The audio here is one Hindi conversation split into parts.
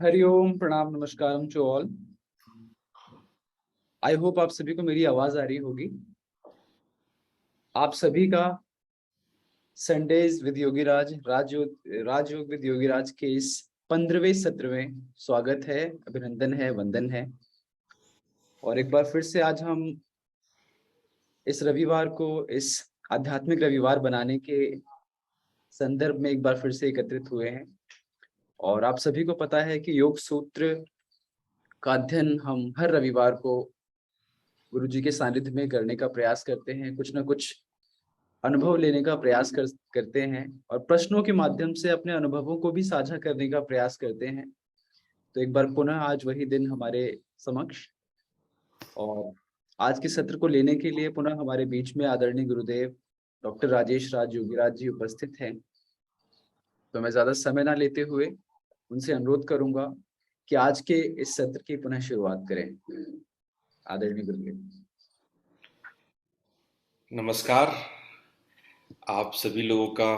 हरिओम, प्रणाम, नमस्कारम टू ऑल। आई होप आप सभी को मेरी आवाज आ रही होगी। आप सभी का Sundays with Yogiraj Rajyoga with Yogiraj के इस 15वें सत्र में स्वागत है, अभिनंदन है, वंदन है। और एक बार फिर से आज हम इस रविवार को इस आध्यात्मिक रविवार बनाने के संदर्भ में एक बार फिर से एकत्रित हुए हैं। और आप सभी को पता है कि योग सूत्र का अध्ययन हम हर रविवार को गुरु जी के सानिध्य में करने का प्रयास करते हैं। कुछ ना कुछ अनुभव लेने का प्रयास करते हैं और प्रश्नों के माध्यम से अपने अनुभवों को भी साझा करने का प्रयास करते हैं। तो एक बार पुनः आज वही दिन हमारे समक्ष, और आज के सत्र को लेने के लिए पुनः हमारे बीच में आदरणीय गुरुदेव डॉक्टर राजेश राज योगीराज जी उपस्थित हैं। तो मैं ज्यादा समय ना लेते हुए उनसे अनुरोध करूंगा कि आज के इस सत्र की पुनः शुरुआत करें। आदरणीय गुरुदेव। नमस्कार। आप सभी लोगों का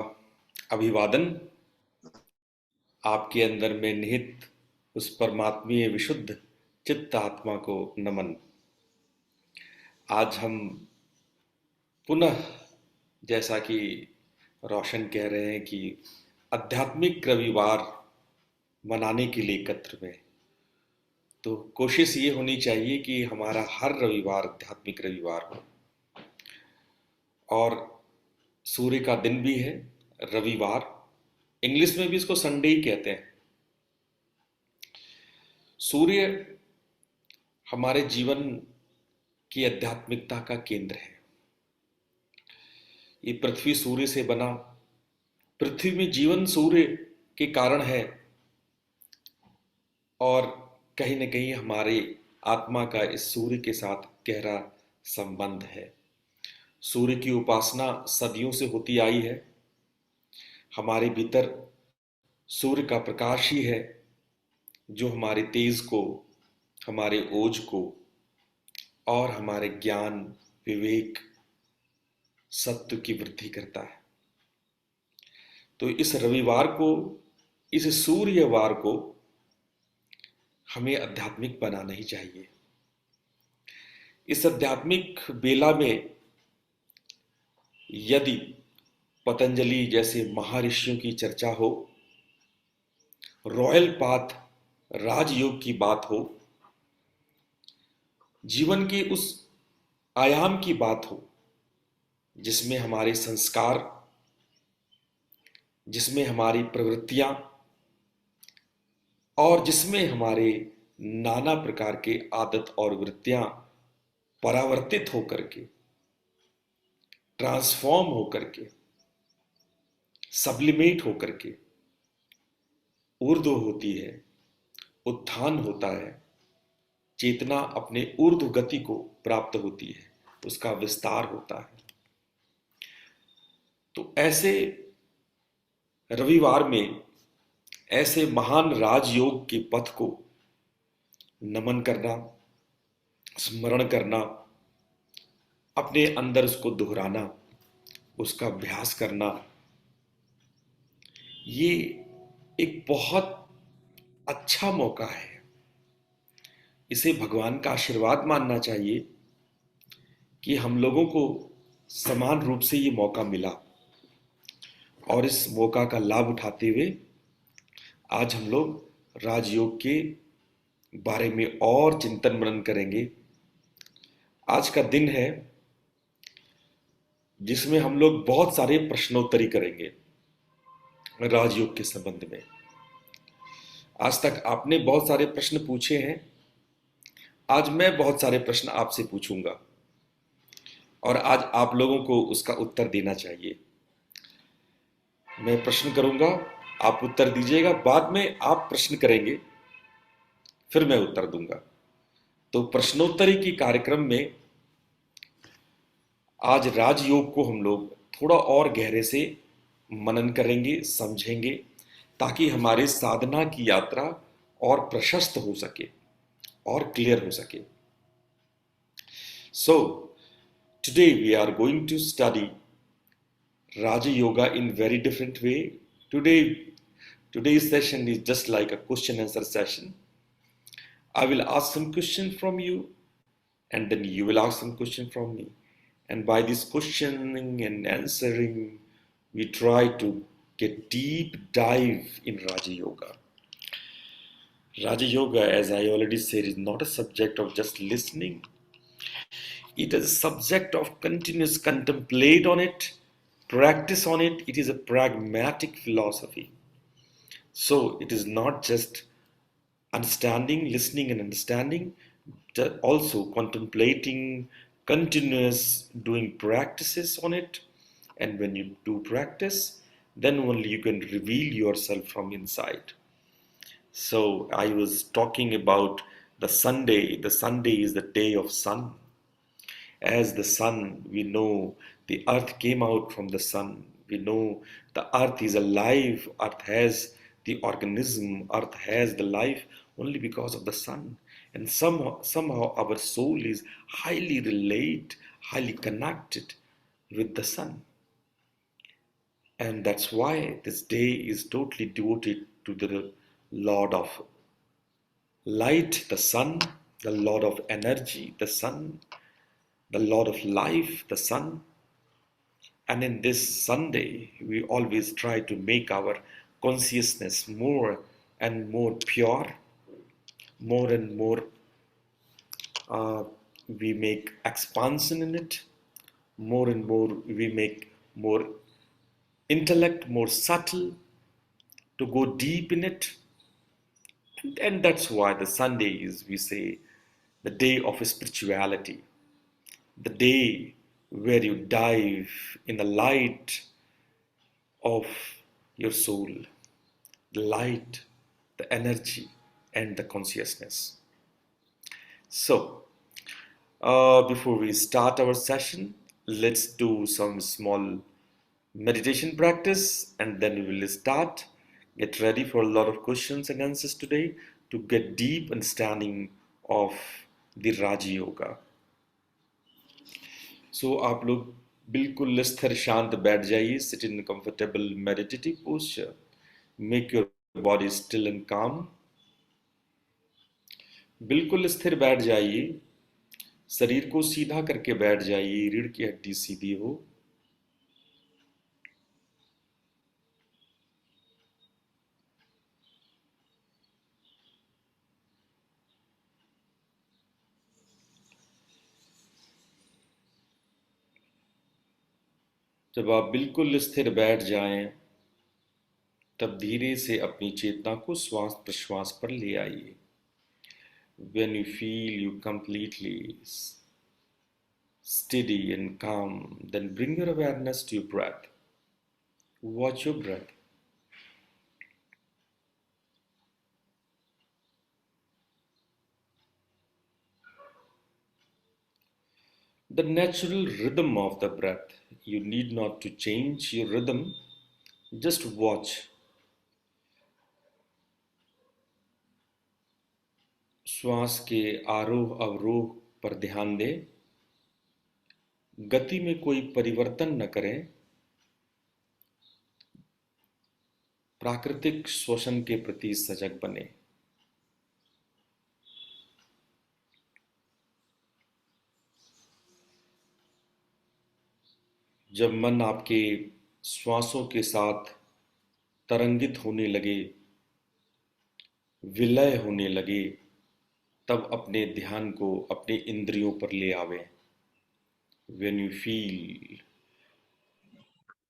अभिवादन। आपके अंदर में निहित उस परमात्मीय विशुद्ध चित्त आत्मा को नमन। आज हम पुनः, जैसा कि रोशन कह रहे हैं कि आध्यात्मिक रविवार मनाने के लिए एकत्र में, तो कोशिश ये होनी चाहिए कि हमारा हर रविवार आध्यात्मिक रविवार हो। और सूर्य का दिन भी है रविवार, इंग्लिश में भी इसको संडे ही कहते हैं। सूर्य हमारे जीवन की आध्यात्मिकता का केंद्र है। ये पृथ्वी सूर्य से बना, पृथ्वी में जीवन सूर्य के कारण है, और कहीं न कहीं हमारे आत्मा का इस सूर्य के साथ गहरा संबंध है। सूर्य की उपासना सदियों से होती आई है। हमारे भीतर सूर्य का प्रकाश ही है जो हमारे तेज को, हमारे ओज को और हमारे ज्ञान, विवेक, सत्व की वृद्धि करता है। तो इस रविवार को, इस सूर्यवार को हमें आध्यात्मिक बनाना ही चाहिए। इस आध्यात्मिक बेला में यदि पतंजलि जैसे महर्षियों की चर्चा हो, रॉयल पाथ राजयोग की बात हो, जीवन के उस आयाम की बात हो जिसमें हमारे संस्कार, जिसमें हमारी प्रवृत्तियां और जिसमें हमारे नाना प्रकार के आदत और वृत्तियां परावर्तित होकर के, ट्रांसफॉर्म होकर के, सब्लिमेट होकर के ऊर्ध्व होती है, उत्थान होता है, चेतना अपने ऊर्ध्व गति को प्राप्त होती है, उसका विस्तार होता है। तो ऐसे रविवार में ऐसे महान राजयोग के पथ को नमन करना, स्मरण करना, अपने अंदर उसको दोहराना, उसका अभ्यास करना, ये एक बहुत अच्छा मौका है। इसे भगवान का आशीर्वाद मानना चाहिए कि हम लोगों को समान रूप से ये मौका मिला, और इस मौका का लाभ उठाते हुए आज हम लोग राजयोग के बारे में और चिंतन मनन करेंगे। आज का दिन है जिसमें हम लोग बहुत सारे प्रश्नोत्तरी करेंगे राजयोग के संबंध में। आज तक आपने बहुत सारे प्रश्न पूछे हैं, आज मैं बहुत सारे प्रश्न आपसे पूछूंगा और आज आप लोगों को उसका उत्तर देना चाहिए। मैं प्रश्न करूंगा, आप उत्तर दीजिएगा, बाद में आप प्रश्न करेंगे, फिर मैं उत्तर दूंगा। तो प्रश्नोत्तरी की कार्यक्रम में आज राजयोग को हम लोग थोड़ा और गहरे से मनन करेंगे, समझेंगे, ताकि हमारे साधना की यात्रा और प्रशस्त हो सके और क्लियर हो सके। So today we are going to study Raja Yoga in very different way. Today Today's session is just like a question answer session. I will ask some question from you, and then you will ask some question from me. And by this questioning and answering, we try to get deep dive in Raja Yoga. Raja Yoga, as I already said, is not a subject of just listening. It is a subject of continuous contemplate on it, practice on it. It is a pragmatic philosophy. So it is not just understanding, listening, and understanding, also contemplating, continuous doing practices on it. And when you do practice, then only you can reveal yourself from inside. So I was talking about the Sunday. The Sunday is the day of sun. As the sun, we know the earth came out from the sun. We know the earth is alive. Earth has the organism. Earth has the life only because of the sun. And somehow our soul is highly related, highly connected with the sun. And that's why this day is totally devoted to the Lord of light, the sun, the Lord of energy, the sun, the Lord of life, the sun. And in this Sunday, we always try to make our consciousness more and more pure, more and more, uh, we make expansion in it, more and more, we make more intellect, more subtle, to go deep in it. And that's why the Sunday is, we say, the day of spirituality, the day where you dive in the light of your soul, the light, the energy, and the consciousness. So, before we start our session, let's do some small meditation practice and then we will start. Get ready for a lot of questions and answers today to get deep understanding of the Raja Yoga. सो आप लोग बिल्कुल स्थिर शांत बैठ जाइए. Sit in comfortable meditative posture. Make your body still and काम. बिल्कुल स्थिर बैठ जाइए. शरीर को सीधा करके बैठ जाइए. रीढ़ की हड्डी सीधी हो. जब आप बिल्कुल स्थिर बैठ जाएं, तब धीरे से अपनी चेतना को श्वास प्रश्वास पर ले आइए. When you feel you completely steady and calm, then bring your awareness to your breath. Watch your breath. The natural rhythm of the breath. You need not to change your rhythm. Just watch. श्वास के आरोह अवरोह पर ध्यान दें. गति में कोई परिवर्तन न करें. प्राकृतिक श्वसन के प्रति सजग बने. जब मन आपके श्वासों के साथ तरंगित होने लगे, विलय होने लगे, तब अपने ध्यान को अपने इंद्रियों पर ले आवे. When you feel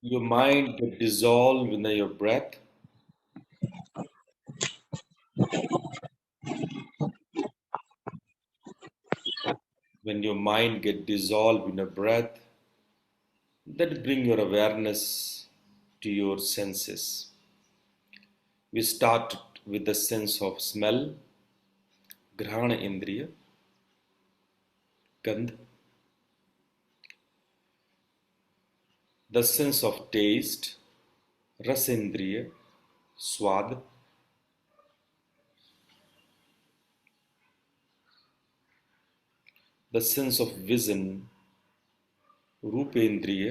your mind get dissolve in your breath, when your mind get dissolved in your breath, then bring your awareness to your senses. We start with the sense of smell, grahana indriya, gandh, the sense of taste, rasendriya, swad, the sense of vision, रूपेंद्रिय,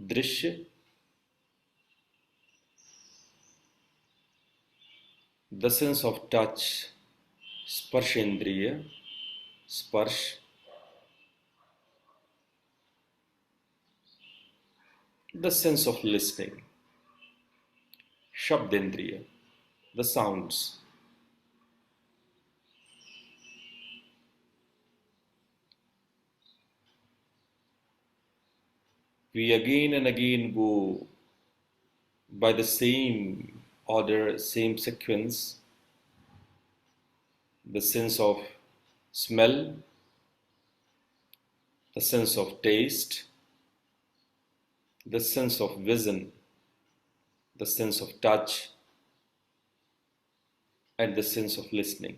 दृश्य, the sense of touch, स्पर्शेंद्रिय, स्पर्श, the sense of listening, शब्देंद्रिय, the sounds. We again and again go by the same order, same sequence, the sense of smell, the sense of taste, the sense of vision, the sense of touch, and the sense of listening.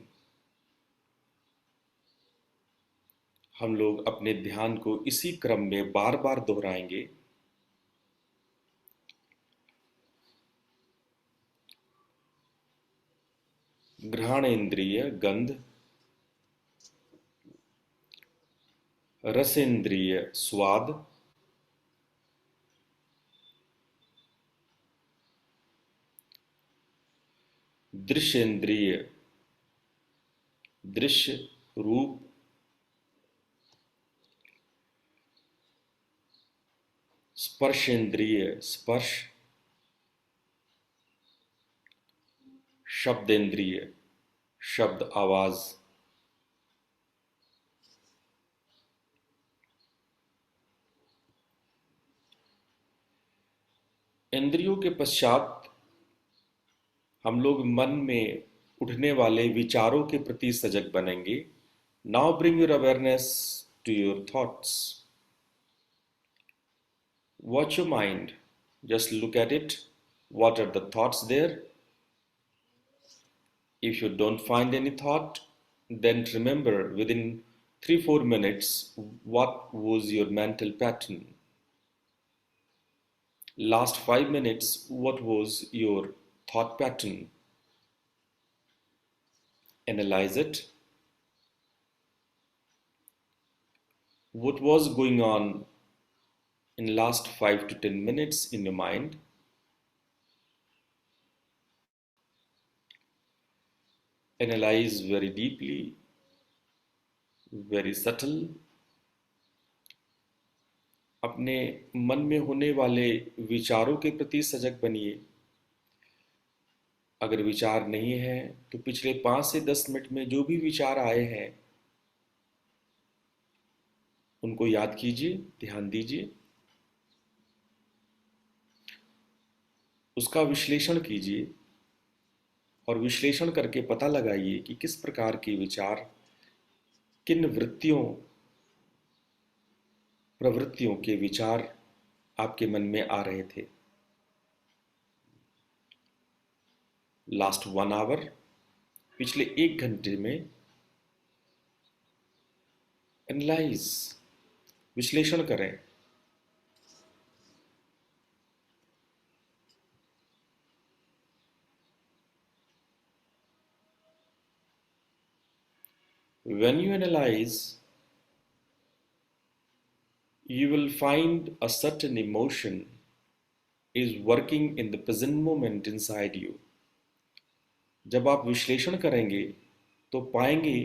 हम लोग अपने ध्यान को इसी क्रम में बार बार दोहराएंगे। घ्राणेन्द्रिय गंध, रसेंद्रिय स्वाद, दृश्येंद्रिय दृश्य रूप, स्पर्शेंद्रिय स्पर्श, शब्देंद्रिय शब्द आवाज। इंद्रियों के पश्चात हम लोग मन में उठने वाले विचारों के प्रति सजग बनेंगे। Now bring your awareness to your thoughts. Watch your mind, just look at it, what are the thoughts there? If you don't find any thought, then remember within 3-4 minutes what was your mental pattern. Last 5 minutes, what was your thought pattern? Analyze it. What was going on in last 5 to 10 minutes in your mind? Analyze very deeply, very subtle. अपने मन में होने वाले विचारों के प्रति सजग बनिए। अगर विचार नहीं है तो पिछले 5 से 10 मिनट में जो भी विचार आए हैं उनको याद कीजिए, ध्यान दीजिए, उसका विश्लेषण कीजिए और विश्लेषण करके पता लगाइए कि किस प्रकार के विचार किन वृत्तियों प्रवृत्तियों के विचार आपके मन में आ रहे थे। लास्ट 1 आवर, पिछले 1 घंटे में एनालाइज, विश्लेषण करें। When you analyze, you will find a certain emotion is working in the present moment inside you. जब आप विश्लेषण करेंगे तो पाएंगे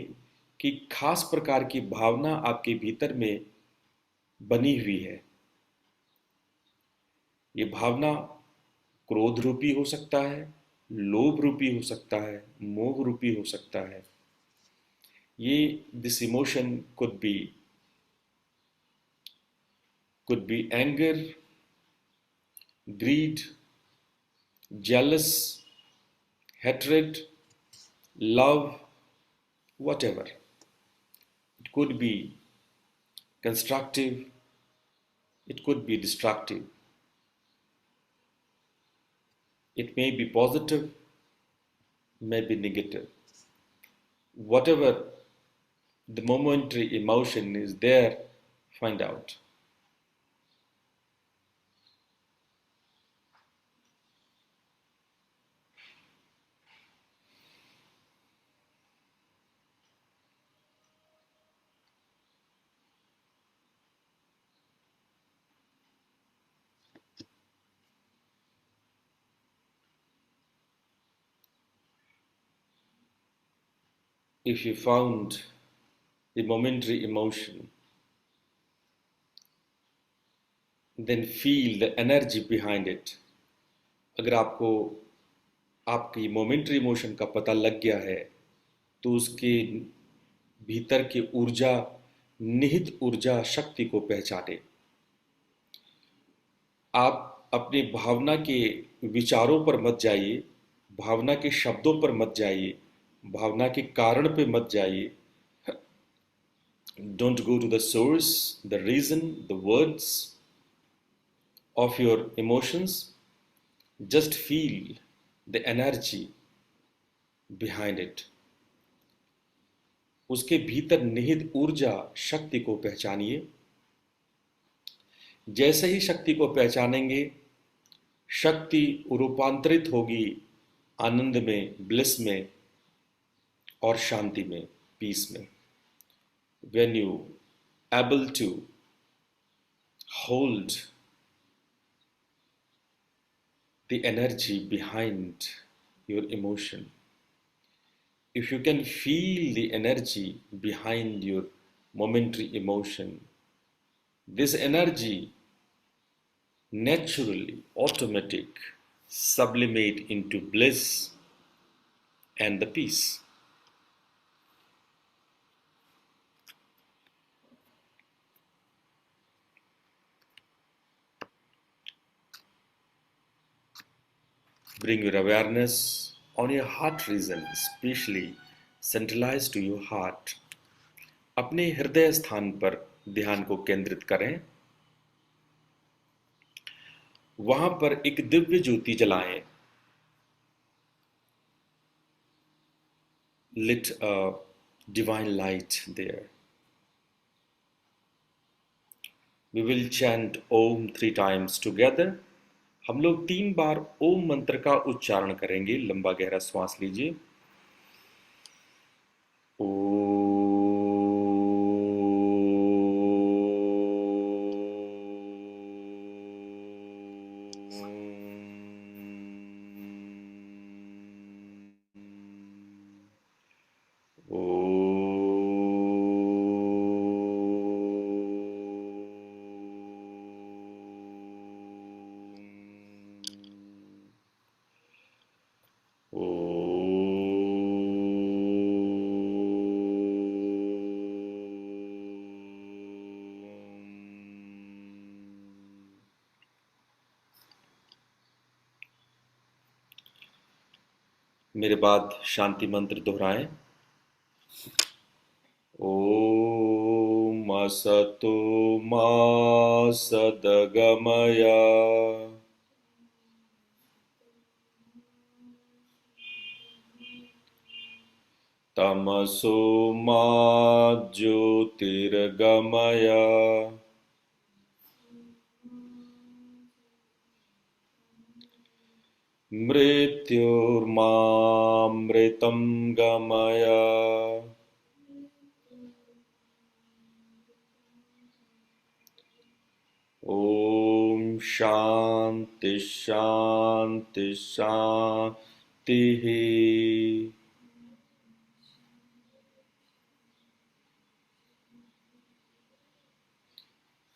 कि खास प्रकार की भावना आपके भीतर में बनी हुई है। ये भावना क्रोध रूपी हो सकता है, लोभ रूपी हो सकता है, मोह रूपी हो सकता है। ये this emotion could be anger, greed, jealous, hatred, love, whatever. It could be constructive, it could be destructive. It may be positive, may be negative. Whatever the momentary emotion is there, find out. if you found the momentary emotion, then feel the energy behind it. अगर आपको आपकी मोमेंट्री इमोशन का पता लग गया है तो उसके भीतर की ऊर्जा, निहित ऊर्जा शक्ति को पहचाने। आप अपनी भावना के विचारों पर मत जाइए, भावना के शब्दों पर मत जाइए, भावना के कारण पे मत जाइए। Don't go to the source, the reason, the words of your emotions. Just feel the energy behind it. उसके भीतर निहित ऊर्जा शक्ति को पहचानिए। जैसे ही शक्ति को पहचानेंगे, शक्ति रूपांतरित होगी आनंद में, ब्लिस में और शांति में, पीस में। When you able to hold the energy behind your emotion, if you can feel the energy behind your momentary emotion, this energy naturally, automatic, sublimate into bliss and the peace. Bring your awareness on your heart region, especially centralized to your heart. अपने हृदय स्थान पर ध्यान को केंद्रित करें। वहां पर एक दिव्य ज्योति जलाएं। Lit a divine light there. We will chant Om 3 times together. हम लोग 3 बार ओम मंत्र का उच्चारण करेंगे। लंबा गहरा श्वास लीजिए। मेरे बाद शांति मंत्र दोहराएं। ओम असतो मा सद्गमय तमसो मा ज्योतिर्गमय मृत्युर्मामृतं गमय। ओम शांति शांति शांति।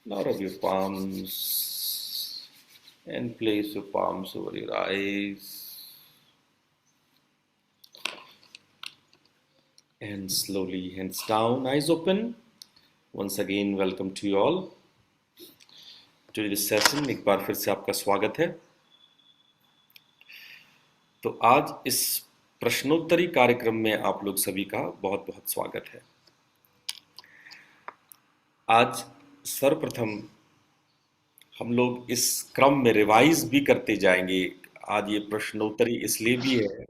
Now rub your palms and place your palms over your eyes. And slowly hands down, eyes open. Once again, welcome to you all. To this session, एक बार फिर से आपका स्वागत है। तो आज इस प्रश्नोत्तरी कार्यक्रम में आप लोग सभी का बहुत बहुत स्वागत है। आज सर्वप्रथम हम लोग इस क्रम में रिवाइज भी करते जाएंगे। आज ये प्रश्नोत्तरी इसलिए भी है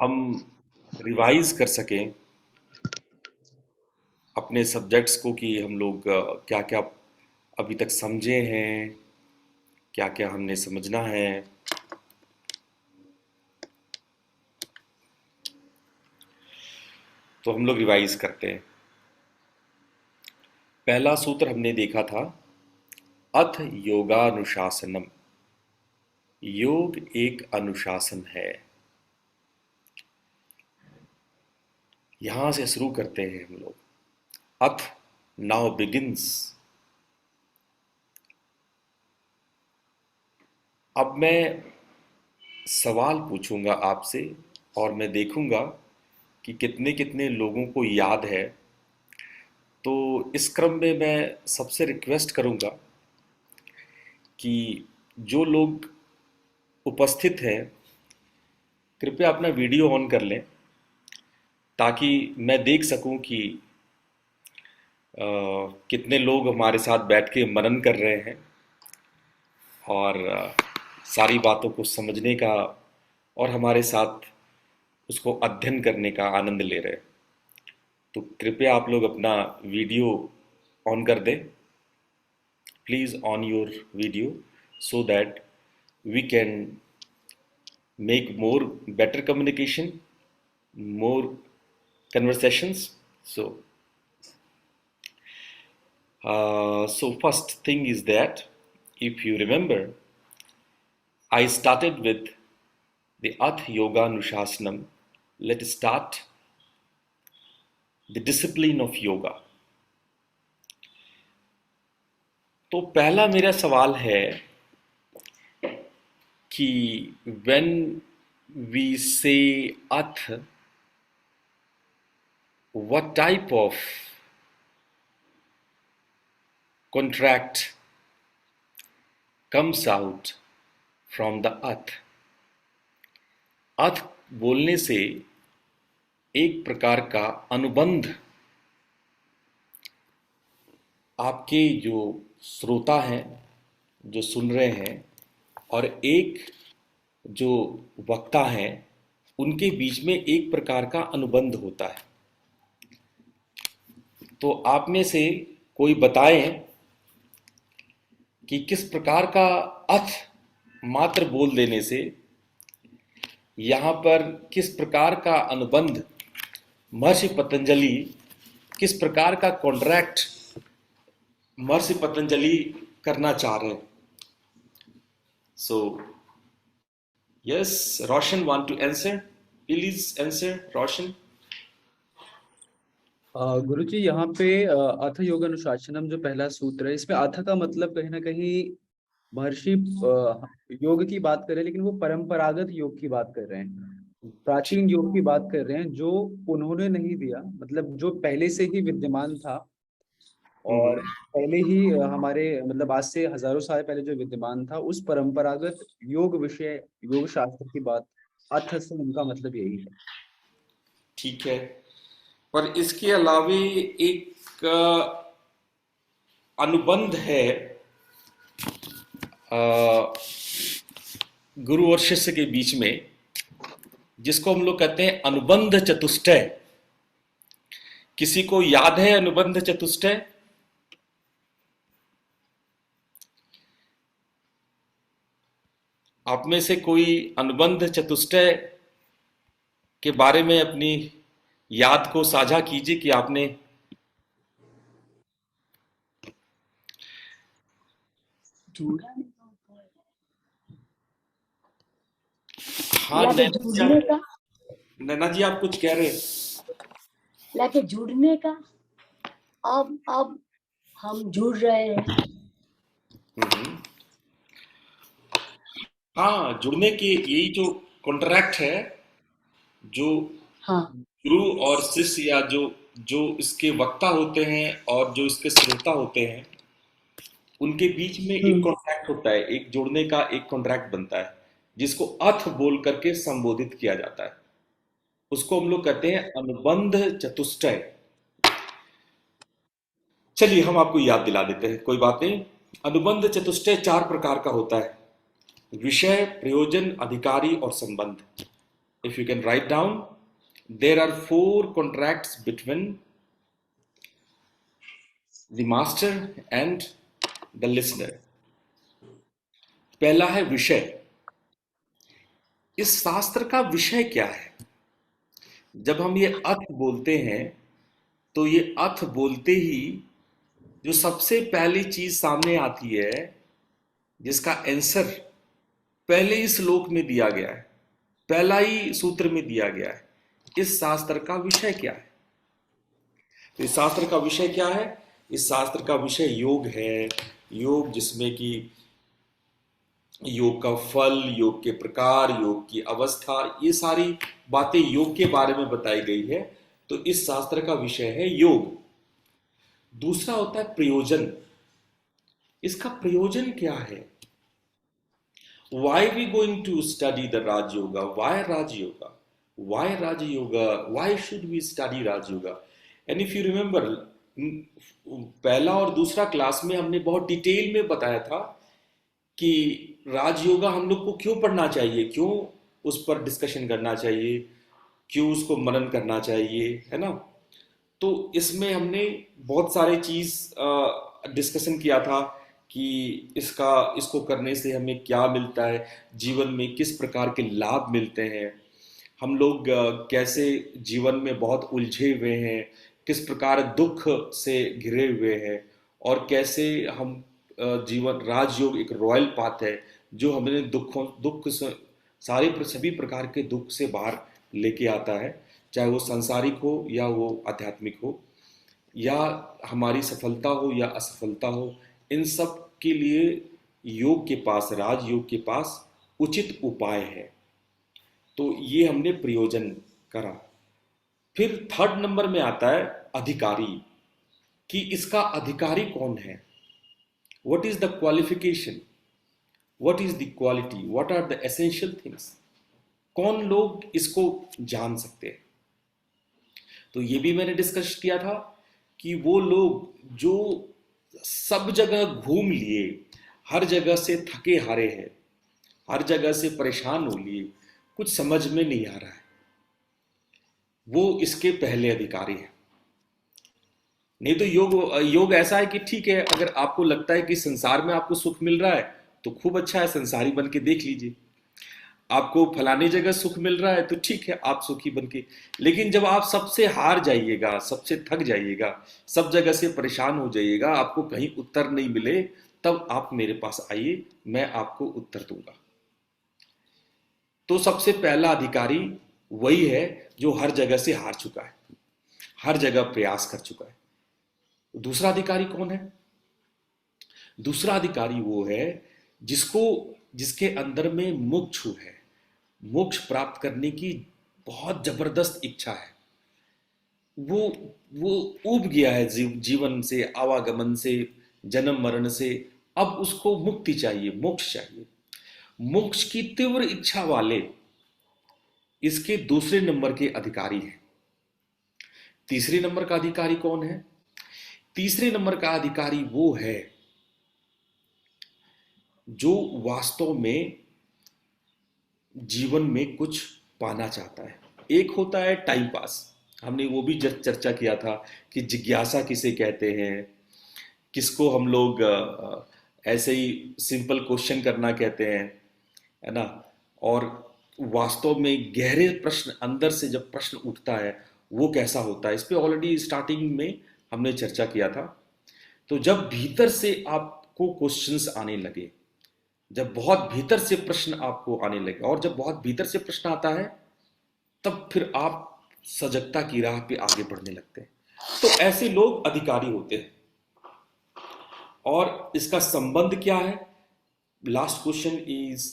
हम रिवाइज कर सकें अपने सब्जेक्ट्स को कि हम लोग क्या क्या अभी तक समझे हैं, क्या क्या हमने समझना है। तो हम लोग रिवाइज करते हैं। पहला सूत्र हमने देखा था अथ योगानुशासनम। योग एक अनुशासन है। यहां से शुरू करते हैं हम लोग। अथ नाउ बिगिंस। अब मैं सवाल पूछूंगा आपसे और मैं देखूंगा कि कितने कितने लोगों को याद है। तो इस क्रम में मैं सबसे रिक्वेस्ट करूंगा कि जो लोग उपस्थित हैं कृपया अपना वीडियो ऑन कर लें ताकि मैं देख सकूं कि कितने लोग हमारे साथ बैठ के मनन कर रहे हैं और सारी बातों को समझने का और हमारे साथ उसको अध्ययन करने का आनंद ले रहे हैं। तो कृपया आप लोग अपना वीडियो ऑन कर दें। Please on your video so that we can make more better communication, more conversations. So first thing is that if you remember, I started with the Ath Yoga Anushasanam. Let's start the discipline of yoga. तो पहला मेरा सवाल है कि when we say Ath, what type of contract comes out from the Ath? अथ बोलने से एक प्रकार का अनुबंध आपके जो श्रोता हैं जो सुन रहे हैं और एक जो वक्ता हैं उनके बीच में एक प्रकार का अनुबंध होता है। तो आप में से कोई बताएं कि किस प्रकार का अथ मात्र बोल देने से यहाँ पर किस प्रकार का अनुबंध महर्षि पतंजलि किस प्रकार का कॉन्ट्रैक्ट महर्षि पतंजलि करना चाह रहे हैं। So yes, Roshan want to answer, please answer Roshan. Guruji यहाँ पे अथ योग अनुशासनम जो पहला सूत्र है इसमें अथ का मतलब कहीं ना कहीं महर्षि योग की बात कर रहे हैं, लेकिन वो परंपरागत योग की बात कर रहे हैं, प्राचीन योग की बात कर रहे हैं जो उन्होंने नहीं दिया, मतलब जो पहले से ही विद्यमान था और पहले ही हमारे मतलब आज से हजारों साल पहले जो विद्यमान था उस परंपरागत योग विषय योग शास्त्र की बात अथ से उनका मतलब यही है। ठीक है, पर इसके अलावे एक अनुबंध है गुरु और शिष्य के बीच में जिसको हम लोग कहते हैं अनुबंध चतुष्टय। किसी को याद है अनुबंध चतुष्टय? आप में से कोई अनुबंध चतुष्टय के बारे में अपनी याद को साझा कीजिए कि आपने हाँ जुड़ने का, नैना जी आप कुछ कह रहे हैं? लाके जुड़ने का। अब हम जुड़ रहे हैं। हाँ, जुड़ने के यही जो कॉन्ट्रैक्ट है जो हाँ, गुरु और शिष्य या जो जो इसके वक्ता होते हैं और जो इसके श्रोता होते हैं उनके बीच में एक कॉन्ट्रैक्ट होता है, एक जोड़ने का एक कॉन्ट्रैक्ट बनता है जिसको अथ बोल करके संबोधित किया जाता है। उसको हम लोग कहते हैं अनुबंध चतुष्टय। चलिए हम आपको याद दिला देते हैं, कोई बात नहीं। अनुबंध चतुष्टय 4 प्रकार का होता है: विषय, प्रयोजन, अधिकारी और संबंध। If you can write down, there are 4 contracts between the master and the listener. पहला है विषय। इस शास्त्र का विषय क्या है? जब हम ये अथ बोलते हैं तो ये अथ बोलते ही जो सबसे पहली चीज सामने आती है जिसका आंसर पहले ही श्लोक में दिया गया है, पहला ही सूत्र में दिया गया है, इस शास्त्र का विषय क्या है? तो इस शास्त्र का विषय क्या है? इस शास्त्र का विषय योग है। योग जिसमें कि योग का फल, योग के प्रकार, योग की अवस्था, ये सारी बातें योग के बारे में बताई गई है। तो इस शास्त्र का विषय है योग। दूसरा होता है प्रयोजन। इसका प्रयोजन क्या है? Why we going to study the Raj Yoga? Why Raj Yoga? Why Raj Yoga? Why should we study Raj Yoga? And if you remember, पहला और दूसरा क्लास में हमने बहुत डिटेल में बताया था कि राज योगा हम लोग को क्यों पढ़ना चाहिए, क्यों उस पर डिस्कशन करना चाहिए, क्यों उसको मनन करना चाहिए, है ना। तो इसमें हमने बहुत सारे चीज डिस्कशन किया था कि इसको करने से हमें क्या मिलता है, जीवन में किस प्रकार के लाभ मिलते हैं, हम लोग कैसे जीवन में बहुत उलझे हुए हैं, किस प्रकार दुख से घिरे हुए हैं, और कैसे हम जीवन, राजयोग एक रॉयल पाथ है जो हमें दुख से, सभी प्रकार के दुख से बाहर लेके आता है, चाहे वो सांसारिक हो या वो आध्यात्मिक हो, या हमारी सफलता हो या असफलता हो, इन सब के लिए योग के पास, राजयोग के पास उचित उपाय है। तो ये हमने प्रयोजन करा। फिर थर्ड नंबर में आता है अधिकारी, कि इसका अधिकारी कौन है, what is the qualification, what is the quality, what are the essential things, कौन लोग इसको जान सकते हैं। तो ये भी मैंने डिस्कस किया था कि वो लोग जो सब जगह घूम लिए, हर जगह से थके हारे हैं, हर जगह से परेशान हो लिए, कुछ समझ में नहीं आ रहा है, वो इसके पहले अधिकारी है। नहीं तो योग ऐसा है कि ठीक है, अगर आपको लगता है कि संसार में आपको सुख मिल रहा है तो खूब अच्छा है, संसारी बन के देख लीजिए। आपको फलानी जगह सुख मिल रहा है तो ठीक है, आप सुखी बन के। लेकिन जब आप सबसे हार जाइएगा, सबसे थक जाइएगा, सब जगह से परेशान हो जाइएगा, आपको कहीं उत्तर नहीं मिले, तब आप मेरे पास आइए, मैं आपको उत्तर दूंगा। तो सबसे पहला अधिकारी वही है जो हर जगह से हार चुका है, हर जगह प्रयास कर चुका है। दूसरा अधिकारी कौन है? दूसरा अधिकारी वो है जिसके अंदर में मोक्ष है, मोक्ष प्राप्त करने की बहुत जबरदस्त इच्छा है। वो ऊब गया है जीवन से, आवागमन से, जन्म मरण से, अब उसको मुक्ति चाहिए, मोक्ष चाहिए। मोक्ष की तीव्र इच्छा वाले इसके दूसरे नंबर के अधिकारी हैं। तीसरे नंबर का अधिकारी कौन है? तीसरे नंबर का अधिकारी वो है जो वास्तव में जीवन में कुछ पाना चाहता है। एक होता है टाइम पास, हमने वो भी चर्चा किया था कि जिज्ञासा किसे कहते हैं, किसको हम लोग ऐसे ही सिंपल क्वेश्चन करना कहते हैं, है ना। और वास्तव में गहरे प्रश्न, अंदर से जब प्रश्न उठता है वो कैसा होता है, इस पे ऑलरेडी स्टार्टिंग में हमने चर्चा किया था। तो जब भीतर से आपको क्वेश्चंस आने लगे, जब बहुत भीतर से प्रश्न आपको आने लगे, और जब बहुत भीतर से प्रश्न आता है, तब फिर आप सजगता की राह पे आगे बढ़ने लगते हैं। तो ऐसे लोग अधिकारी होते हैं। और इसका संबंध क्या है? Last question is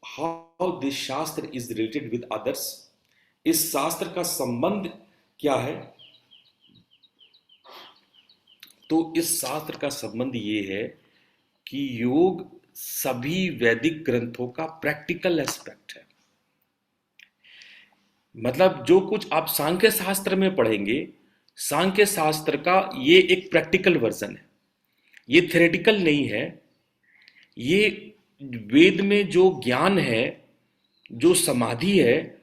how this शास्त्र इज रिलेटेड विद अदर्स। इस शास्त्र का संबंध क्या है? तो इस शास्त्र का संबंध ये है कि योग सभी वैदिक ग्रंथों का प्रैक्टिकल एस्पेक्ट है। मतलब जो कुछ आप सांख्य शास्त्र में पढ़ेंगे, सांख्य शास्त्र का ये एक प्रैक्टिकल वर्जन है, ये थ्योरेटिकल नहीं है। ये वेद में जो ज्ञान है, जो समाधि है,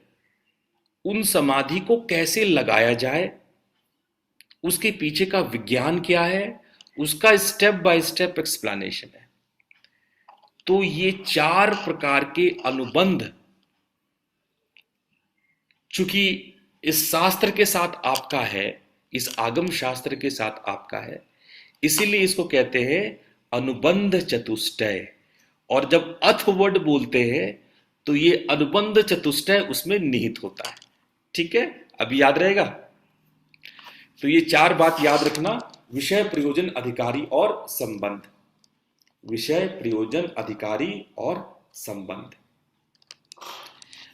उन समाधि को कैसे लगाया जाए, उसके पीछे का विज्ञान क्या है, उसका स्टेप बाय स्टेप एक्सप्लेनेशन है। तो ये 4 प्रकार के अनुबंध चूंकि इस शास्त्र के साथ आपका है, इस आगम शास्त्र के साथ आपका है, इसीलिए इसको कहते हैं अनुबंध चतुष्टय। और जब अथ वर्ड बोलते हैं तो ये अनुबंध चतुष्टय उसमें निहित होता है। ठीक है, अभी याद रहेगा। तो ये 4 बात याद रखना, विषय, प्रयोजन, अधिकारी और संबंध। विषय, प्रयोजन, अधिकारी और संबंध।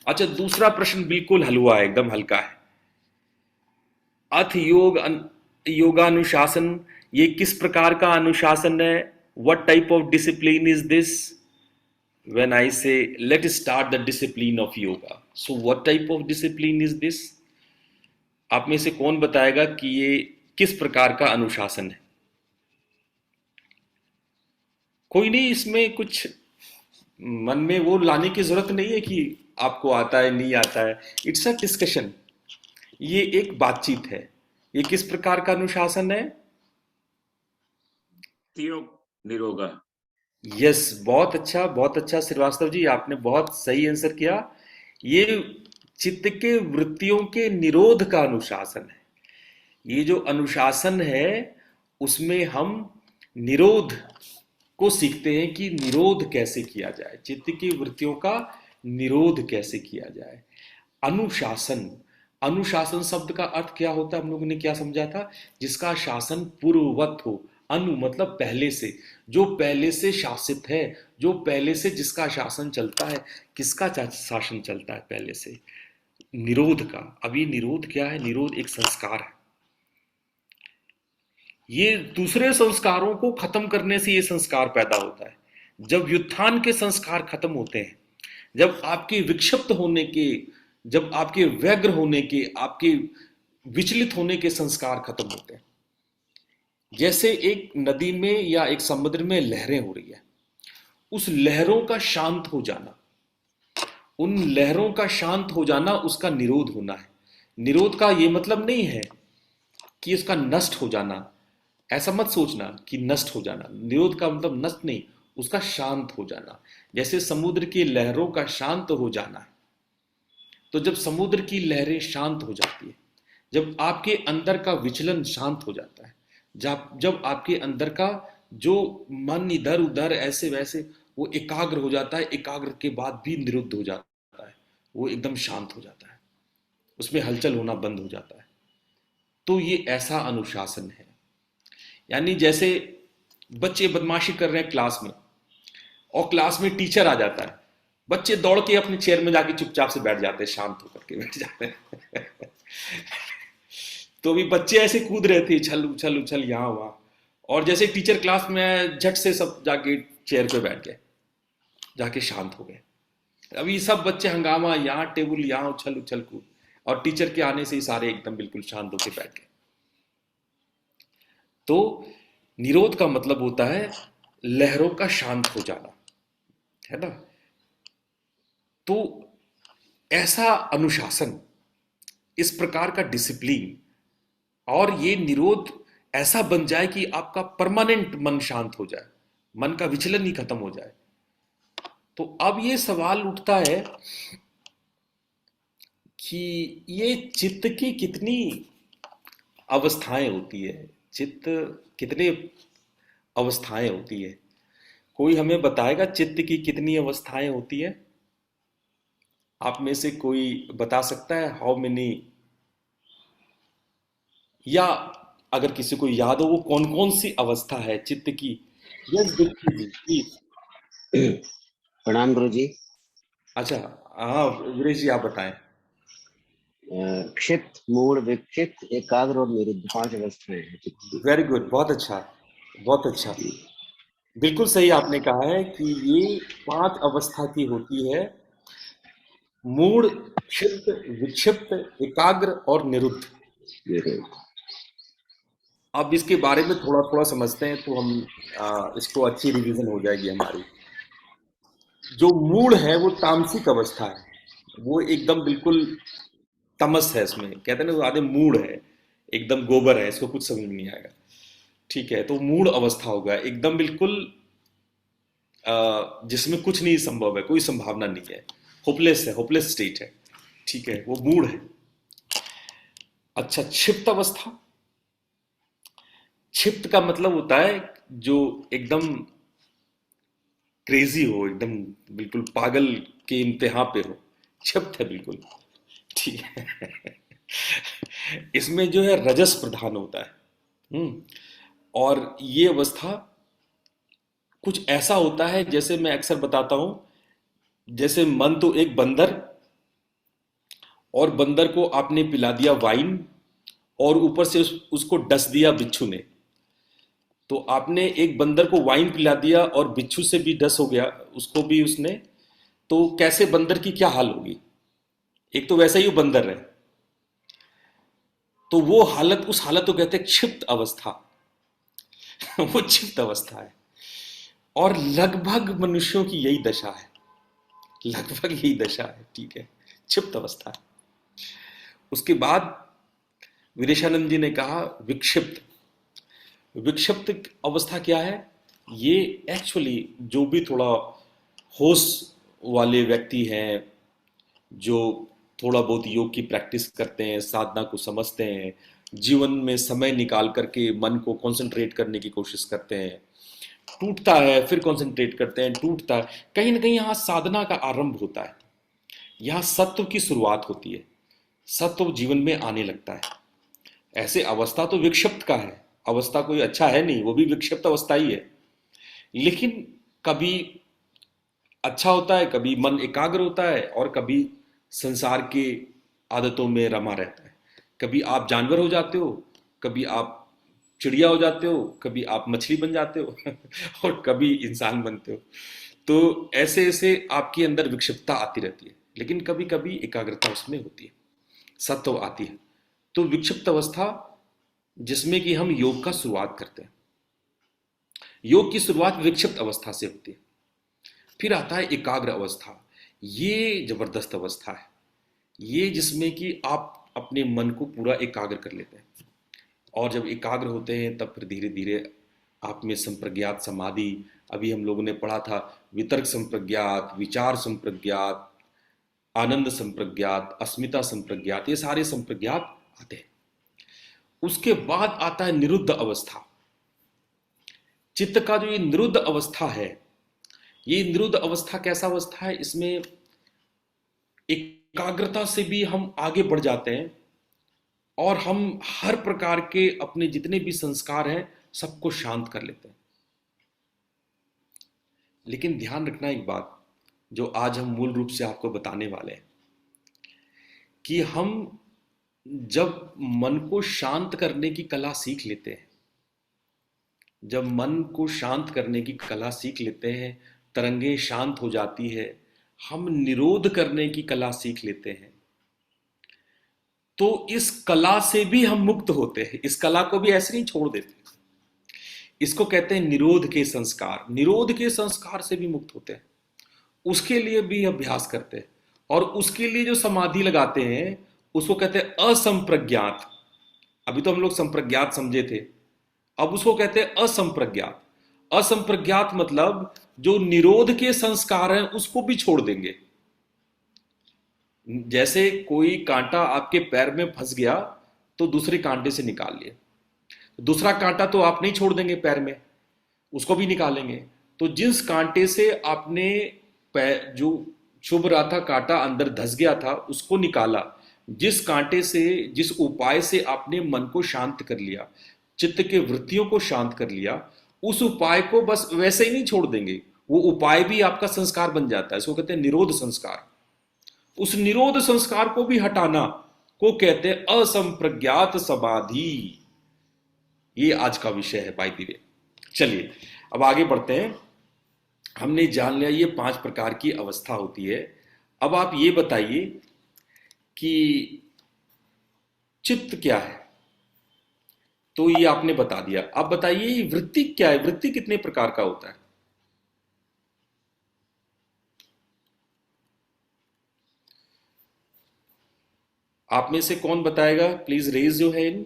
अच्छा, दूसरा प्रश्न बिल्कुल हलवा है, एकदम हल्का है। अथ योगानुशासन, ये किस प्रकार का अनुशासन है? What type of discipline is this? when I say let us start the discipline of yoga, so what type of discipline is this? आप में से कौन बताएगा कि ये किस प्रकार का अनुशासन है? कोई नहीं, इसमें कुछ मन में वो लाने की जरूरत नहीं है कि आपको आता है नहीं आता है। इट्स अ डिस्कशन, ये एक बातचीत है। ये किस प्रकार का अनुशासन है? निरोगा। यस, बहुत अच्छा श्रीवास्तव जी, आपने बहुत सही आंसर किया। ये चित्त के वृत्तियों के निरोध का अनुशासन है। ये जो अनुशासन है उसमें हम निरोध को सीखते हैं कि निरोध कैसे किया जाए, चित्त की वृत्तियों का निरोध कैसे किया जाए। अनुशासन, अनुशासन शब्द का अर्थ क्या होता है हम लोगों ने क्या समझा था? जिसका शासन पूर्ववत हो। अनु मतलब पहले से, जो पहले से शासित है, जो पहले से जिसका शासन चलता है। किसका शासन चलता है पहले से? निरोध का। अब ये निरोध क्या है? निरोध एक संस्कार है। ये दूसरे संस्कारों को खत्म करने से ये संस्कार पैदा होता है। जब व्युत्थान के संस्कार खत्म होते हैं, जब आपके विक्षिप्त होने के, जब आपके व्यग्र होने के, आपके विचलित होने के संस्कार खत्म होते हैं। जैसे एक नदी में या एक समुद्र में लहरें हो रही है, उस लहरों का शांत हो जाना, उन लहरों का शांत हो जाना उसका निरोध होना है। निरोध का ये मतलब नहीं है कि इसका नष्ट हो जाना, ऐसा मत सोचना कि नष्ट हो जाना। निरोध का मतलब नष्ट नहीं, उसका शांत हो जाना। जैसे समुद्र की लहरों का शांत हो जाना है, तो जब समुद्र की लहरें शांत हो जाती है, जब आपके अंदर का विचलन शांत हो जाता है, जब आपके अंदर का जो मन इधर उधर ऐसे वैसे वो एकाग्र हो जाता है, एकाग्र के बाद भी निरुद्ध हो जाता है, वो एकदम शांत हो जाता है, उसमें हलचल होना बंद हो जाता है। तो ये ऐसा अनुशासन है। यानी जैसे बच्चे बदमाशी कर रहे हैं क्लास में, और क्लास में टीचर आ जाता है, बच्चे दौड़ के अपने चेयर में जाके चुपचाप से बैठ जाते हैं, शांत होकर के बैठ जाते हैं। तो भी बच्चे ऐसे कूद रहे थे, उछल उछल उछल यहाँ वहां, और जैसे टीचर क्लास में, झट से सब जाके चेयर पे बैठ गए, जाके शांत हो गए। अभी सब बच्चे हंगामा, यहाँ टेबल, यहाँ उछल उछल कूद, और टीचर के आने से ही सारे एकदम बिल्कुल शांत होकर बैठ गए। तो निरोध का मतलब होता है लहरों का शांत हो जाना, है ना? तो ऐसा अनुशासन, इस प्रकार का डिसिप्लिन, और ये निरोध ऐसा बन जाए कि आपका परमानेंट मन शांत हो जाए, मन का विचलन ही खत्म हो जाए। तो अब ये सवाल उठता है कि ये चित्त की कितनी अवस्थाएं होती है, चित्त कितने अवस्थाएं होती है? कोई हमें बताएगा चित्त की कितनी अवस्थाएं होती है? आप में से कोई बता सकता है हाउ मेनी? या अगर किसी को याद हो वो कौन कौन सी अवस्था है चित्त की? Yes Deepti ji please. प्रणाम गुरु जी। अच्छा, हाँ वीरेश जी आप बताएं। क्षिप्त, मूढ़, विक्षिप्त, एकाग्र और निरुद्ध, 5 अवस्थाएं हैं चित्त की। वेरी गुड, बहुत अच्छा, बहुत अच्छा। बिल्कुल सही आपने कहा है कि ये 5 अवस्था की होती है, मूढ़, क्षिप्त, विक्षिप्त, एकाग्र और निरुद्ध। निरुद्ध। अब इसके बारे में थोड़ा थोड़ा समझते हैं तो हम इसको अच्छी रिवीजन हो जाएगी हमारी। जो मूढ़ है वो तामसिक अवस्था है, वो एकदम बिल्कुल तमस है, इसमें कहते हैं ना वो आधे मूढ़ है, एकदम गोबर है, इसको कुछ समझ में नहीं आएगा। ठीक है, तो मूढ़ अवस्था होगा एकदम बिल्कुल जिसमें कुछ नहीं संभव है, कोई संभावना नहीं है, होपलेस है, होपलेस स्टेट है। ठीक है, वो मूढ़ है। अच्छा, क्षिप्त अवस्था, क्षिप्त का मतलब होता है जो एकदम क्रेजी हो, एकदम बिल्कुल पागल के इंतहा पे हो, क्षिप्त है बिल्कुल। ठीक है। इसमें जो है रजस प्रधान होता है। हम्म। और ये अवस्था कुछ ऐसा होता है, जैसे मैं अक्सर बताता हूं, जैसे मन तो एक बंदर, और बंदर को आपने पिला दिया वाइन, और ऊपर से उसको डस दिया बिच्छू ने। तो आपने एक बंदर को वाइन पिला दिया और बिच्छू से भी डस हो गया, उसको भी उसने, तो कैसे बंदर की क्या हाल होगी? एक तो वैसा ही वो बंदर है, तो वो हालत, उस हालत को कहते हैं क्षिप्त अवस्था। वो क्षिप्त अवस्था है, और लगभग मनुष्यों की यही दशा है, लगभग यही दशा है, ठीक है, क्षिप्त अवस्था है। उसके बाद विदेशानंद जी ने कहा विक्षिप्त। विक्षिप्त अवस्था क्या है? ये एक्चुअली जो भी थोड़ा होश वाले व्यक्ति हैं, जो थोड़ा बहुत योग की प्रैक्टिस करते हैं, साधना को समझते हैं, जीवन में समय निकाल करके मन को कंसंट्रेट करने की कोशिश करते हैं, टूटता है फिर कंसंट्रेट करते हैं, टूटता है, कहीं ना कहीं यहाँ साधना का आरंभ होता है, यहाँ सत्व की शुरुआत होती है, सत्व जीवन में आने लगता है। ऐसे अवस्था तो विक्षिप्त का है, अवस्था कोई अच्छा है नहीं, वो भी विक्षिप्त अवस्था ही है। लेकिन कभी अच्छा होता है, कभी मन एकाग्र होता है, और कभी संसार के आदतों में रमा रहता है। कभी आप जानवर हो जाते हो, कभी आप चिड़िया हो जाते हो, कभी आप मछली बन जाते हो और कभी इंसान बनते हो। तो ऐसे ऐसे आपके अंदर विक्षिप्तता आती रहती है, लेकिन कभी कभी एकाग्रता उसमें होती है, सत्व आती है। तो विक्षिप्त अवस्था जिसमें कि हम योग का शुरुआत करते हैं, योग की शुरुआत विक्षिप्त अवस्था से होती है। फिर आता है एकाग्र अवस्था। ये जबरदस्त अवस्था है, ये जिसमें कि आप अपने मन को पूरा एकाग्र कर लेते हैं, और जब एकाग्र होते हैं तब फिर धीरे धीरे आप में संप्रज्ञात समाधि, अभी हम लोगों ने पढ़ा था, वितर्क संप्रज्ञात, विचार संप्रज्ञात, आनंद संप्रज्ञात, अस्मिता संप्रज्ञात, ये सारे संप्रज्ञात आते हैं। उसके बाद आता है निरुद्ध अवस्था। चित्त का जो ये निरुद्ध अवस्था है, ये निरुद्ध अवस्था कैसा अवस्था है? इसमें एकाग्रता से भी हम आगे बढ़ जाते हैं, और हम हर प्रकार के अपने जितने भी संस्कार हैं सबको शांत कर लेते हैं। लेकिन ध्यान रखना एक बात, जो आज हम मूल रूप से आपको बताने वाले हैं, कि हम जब मन को शांत करने की कला सीख लेते हैं, जब मन को शांत करने की कला सीख लेते हैं, तरंगे शांत हो जाती है, हम निरोध करने की कला सीख लेते हैं, तो इस कला से भी हम मुक्त होते हैं। इस कला को भी ऐसे नहीं छोड़ देते। इसको कहते हैं निरोध के संस्कार। निरोध के संस्कार से भी मुक्त होते हैं, उसके लिए भी अभ्यास करते हैं, और उसके लिए जो समाधि लगाते हैं उसको कहते हैं असंप्रज्ञात। अभी तो हम लोग संप्रज्ञात समझे थे, अब उसको कहते हैं असंप्रज्ञात। असंप्रज्ञात मतलब जो निरोध के संस्कार हैं उसको भी छोड़ देंगे। जैसे कोई कांटा आपके पैर में फंस गया तो दूसरे कांटे से निकाल लिए, दूसरा कांटा तो आप नहीं छोड़ देंगे पैर में, उसको भी निकालेंगे। तो जिस कांटे से आपने पैर जो चुभ रहा था, कांटा अंदर धस गया था, उसको निकाला, जिस कांटे से, जिस उपाय से आपने मन को शांत कर लिया, चित्त के वृत्तियों को शांत कर लिया, उस उपाय को बस वैसे ही नहीं छोड़ देंगे, वो उपाय भी आपका संस्कार बन जाता है। इसको कहते हैं निरोध संस्कार। उस निरोध संस्कार को भी हटाना को कहते हैं असंप्रज्ञात समाधि। ये आज का विषय है भाई धीरे। चलिए अब आगे बढ़ते हैं। हमने जान लिया ये 5 प्रकार की अवस्था होती है। अब आप ये बताइए कि चित्त क्या है? तो ये आपने बता दिया। अब बताइए ये वृत्ति क्या है? वृत्ति कितने प्रकार का होता है? आप में से कौन बताएगा? Please raise your hand.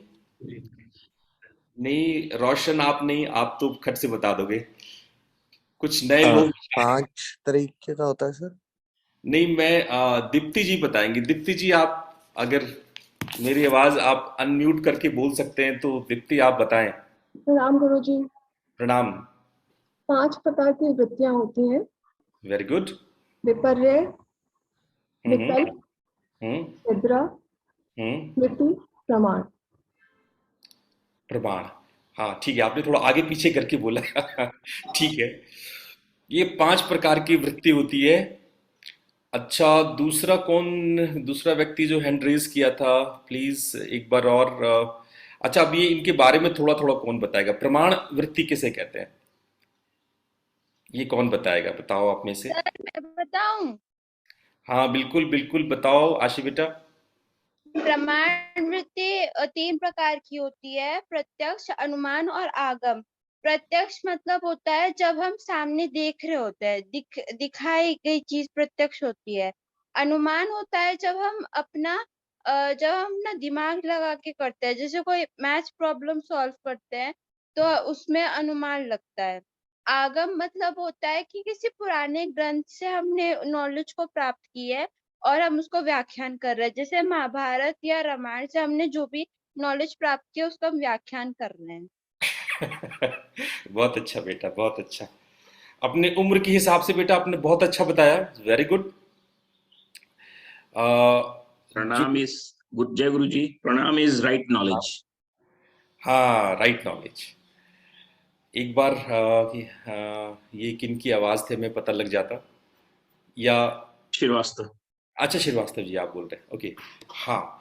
नहीं रोशन, आप नहीं, आप तो खट से बता दोगे। कुछ नए लोग। 5 तरीके का होता है सर। नहीं, मैं दीप्ति जी बताएंगे। दीप्ति जी, आप अगर मेरी आवाज आप अनम्यूट करके बोल सकते हैं तो दीप्ति आप बताएं। प्रणाम गुरु जी। प्रणाम। 5 प्रकार की वृत्तियां होती हैं। Very good. विपर्य, हम्म विकल्प, हम्म निद्रा, हम्म स्मृति, प्रमाण। प्रमाण। हाँ ठीक है, आपने थोड़ा आगे पीछे करके बोला। ठीक है, ये 5 प्रकार की वृत्ति होती है। अच्छा, दूसरा व्यक्ति जो हैंड रेज किया था, प्लीज एक बार और अच्छा, अब ये इनके बारे में थोड़ा थोड़ा कौन बताएगा, प्रमाण वृत्ति किसे कहते हैं? ये कौन बताएगा, बताओ आप में से। सर मैं बताऊं? हाँ बिल्कुल बिल्कुल, बताओ आशी बेटा। प्रमाण वृत्ति 3 प्रकार की होती है: प्रत्यक्ष, अनुमान और आगम। प्रत्यक्ष मतलब होता है जब हम सामने देख रहे होते हैं, दिखाई गई चीज प्रत्यक्ष होती है। अनुमान होता है जब हम ना दिमाग लगा के करते हैं, जैसे कोई मैथ्स प्रॉब्लम सॉल्व करते हैं तो उसमें अनुमान लगता है। आगम मतलब होता है कि किसी पुराने ग्रंथ से हमने नॉलेज को प्राप्त की है और हम उसको व्याख्यान कर रहे हैं, जैसे महाभारत या रामायण से हमने जो भी नॉलेज प्राप्त किया उसका हम व्याख्यान कर रहे हैं। बहुत अच्छा बेटा, बहुत अच्छा। अपने उम्र के हिसाब से बेटा आपने बहुत अच्छा बताया, वेरी गुड। जो प्रणाम इज जय गुरु जी। प्रणाम इज राइट नॉलेज। हाँ, राइट नॉलेज। एक बार ये किन की आवाज थे हमें पता लग जाता, या श्रीवास्तव। अच्छा श्रीवास्तव जी आप बोल रहे हैं, ओके। हाँ